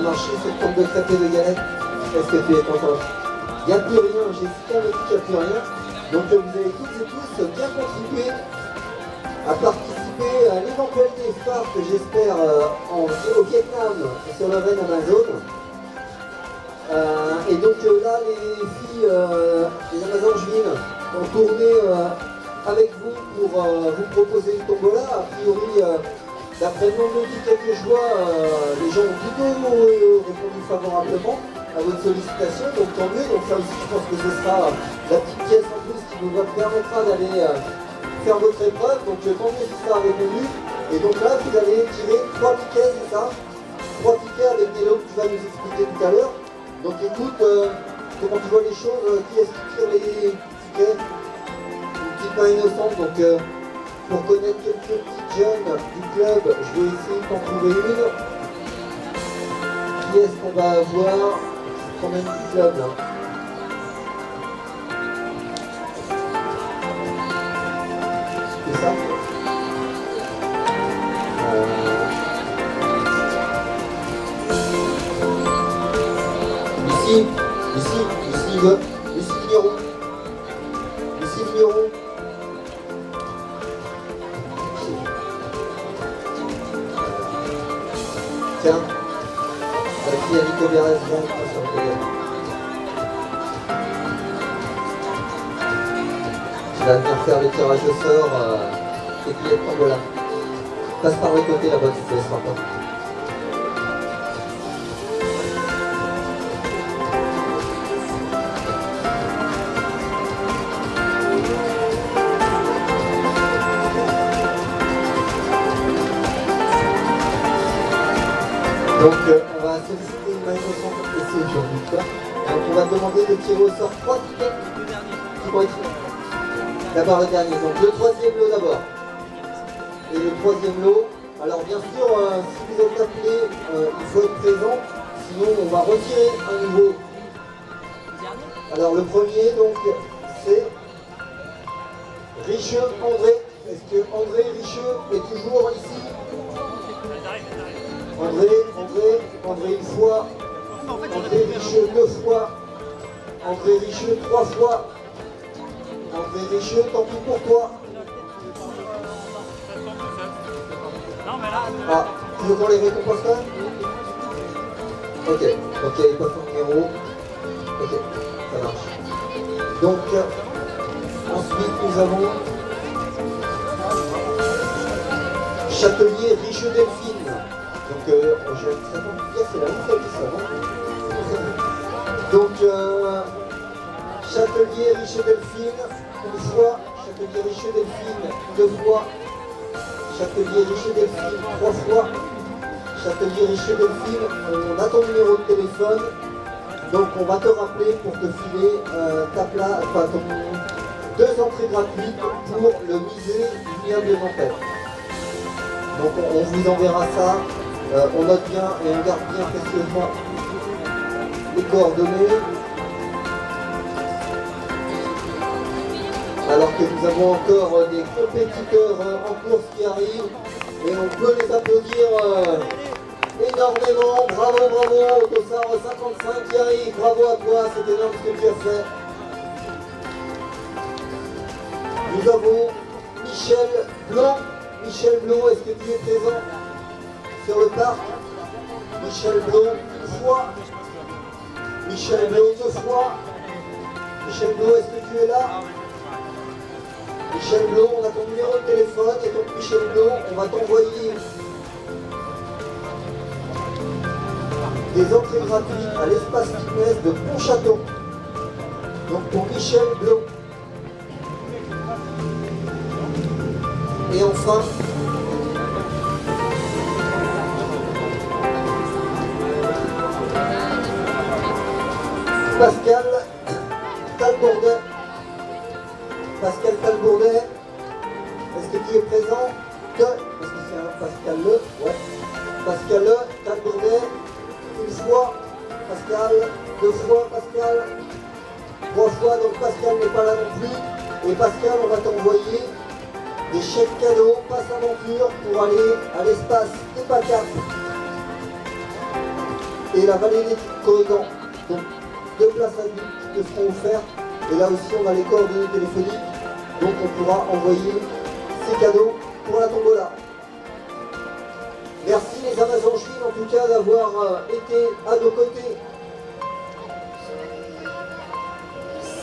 marché cette forme de crêpes et de galettes. Est-ce que tu es content? Il n'y a plus rien, j'ai si on me dit qu'il n'y a plus rien. Donc vous avez toutes et tous bien contribué à participer à l'éventualité phare que j'espère au Vietnam sur la veine Amazon. Et donc là, les filles, les Amazonjuines ont tourné avec vous pour vous proposer une tombola. A priori, d'après le nombre d'étiquettes que je vois, les gens ont plutôt répondu favorablement à votre sollicitation, donc tant mieux. Donc ça aussi, je pense que ce sera la petite pièce en plus qui vous permettra d'aller faire votre épreuve. Donc tant mieux si ça a répondu. Et donc là, vous allez tirer 3 tickets, c'est ça? 3 tickets avec des lots que tu vas nous expliquer tout à l'heure. Donc écoute, comment tu vois les choses, qui est-ce qui tire les tickets? Une petite main innocente, donc pour connaître quelques petites jeunes du club, je vais essayer d'en trouver une. Qui est-ce qu'on va avoir? Quand même du club là. C'est ça? Lucie Vigneron. Lucie Vigneron. Tiens, la fille a Nico Bérez, sur le télé. Tu vas venir faire le tirage au sort et puis être tombola. Passe par le côté là-bas, tu te laisseras pas. Donc on va solliciter une main innocente pour laisser aujourd'hui. Donc on va demander de tirer au sort 3 tickets qui vont être d'abord le dernier. Donc le troisième lot d'abord. Et le troisième lot. Alors bien sûr, si vous êtes appelé, il faut être présent. Sinon on va retirer un nouveau. Alors le premier donc c'est Richeux André. Est-ce que André Richeux est toujours ici? André une fois, André Richeux 2 fois, André Richeux 3 fois, André Richeux, tant pis pour toi. Ah, tu veux qu'on les récompense là? Ok, il passe son numéro. Ok, ça marche. Donc, ensuite nous avons Châtelier Richeux Delphine. Donc, je vais très bien dire, c'est la même famille, ça, non? Donc, Châtelier Richeux Delphine, une fois, Châtelier Richeux Delphine, 2 fois, Châtelier Richeux Delphine, 3 fois, Châtelier Richeux Delphine, on a ton numéro de téléphone, donc on va te rappeler pour te filer ta place, enfin, 2 entrées gratuites pour le musée du vignoble de Nanterre. Donc on vous enverra ça. On note bien et on garde bien précieusement les coordonnées. Alors que nous avons encore des compétiteurs en course qui arrivent et on peut les applaudir énormément. Bravo, Tossard 55 qui arrive, bravo à toi, c'est énorme ce que tu as fait. Nous avons Michel Blanc. Michel Blanc, est-ce que tu es présent sur le parc? Michel Blanc, une fois. Michel Blanc, 2 fois. Michel Blanc, est-ce que tu es là? Michel Blanc, on a ton numéro de téléphone et donc Michel Blanc, on va t'envoyer des entrées gratuites à l'espace fitness de Pontchâteau. Donc pour Michel Blanc. Et enfin, Pascal Talbourdet. Pascal Talbourdet, est-ce que tu es présent? Est-ce que c'est un Pascal Le? Ouais. Pascal Le, Talbourdet, une fois, Pascal, 2 fois, Pascal, 3 fois, donc Pascal n'est pas là non plus. Et Pascal, on va t'envoyer des chèques cadeaux, passe aventure pour aller à l'espace Epacap. et la vallée des Corrigans. Donc 2 places adultes qui te seront offertes. Et là aussi on a les coordonnées téléphoniques. Donc on pourra envoyer ces cadeaux pour la tombola. Merci les Amazonchines en tout cas d'avoir été à nos côtés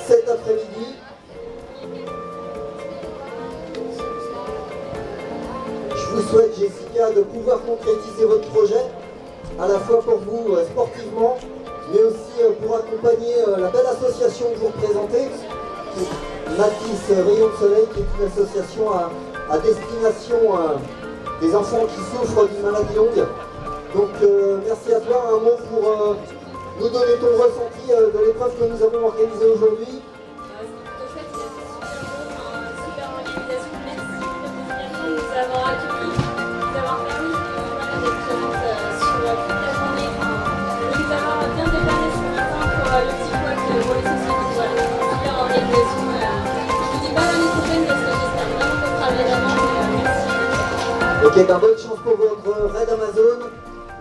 cet après-midi. Je vous souhaite, Jessica, de pouvoir concrétiser votre projet, à la fois pour vous sportivement, mais aussi pour accompagner la belle association que vous représentez, Matisse Rayon de Soleil, qui est une association à destination des enfants qui souffrent d'une maladie longue. Donc merci à toi, un mot pour nous donner ton ressenti de l'épreuve que nous avons organisée aujourd'hui. Super organisation, merci de nous avoir accueillis, de nous avoir permis d'être présente sur toute la journée, de nous avoir bien dépanné ce matin pour le petit couac pour les sociétés. Voilà, super organisation. Je vous dis pas l'année prochaine parce que j'espère vraiment qu'on travaille là-dedans. Merci. Ok, ben bonne chance pour votre raid Amazon.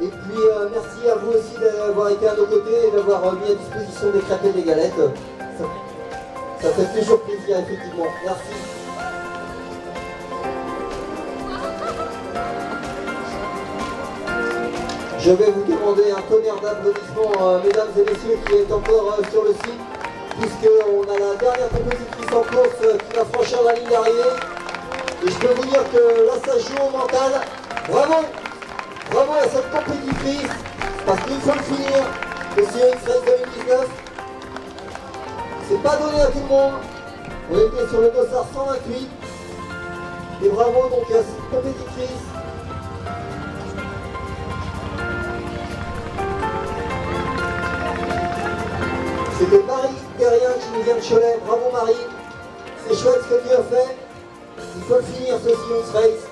Et puis merci à vous aussi d'avoir été à nos côtés et d'avoir mis à disposition des crêpes et des galettes. Ça fait toujours plaisir, effectivement. Merci. Je vais vous demander un tonnerre d'applaudissements, mesdames et messieurs, qui est encore sur le site, puisqu'on a la dernière compétitrice en course qui va franchir la ligne d'arrivée. Et je peux vous dire que là, ça joue au mental. Bravo! Bravo à cette compétitrice, parce qu'il faut le finir, le CX 2019. C'est pas donné à tout le monde. On était sur le dossard 128. Et bravo donc à cette compétitrice. C'était Marie Terrien qui nous vient de Cholet. Bravo Marie. C'est chouette ce que tu as fait. Il faut le finir ce CX Race.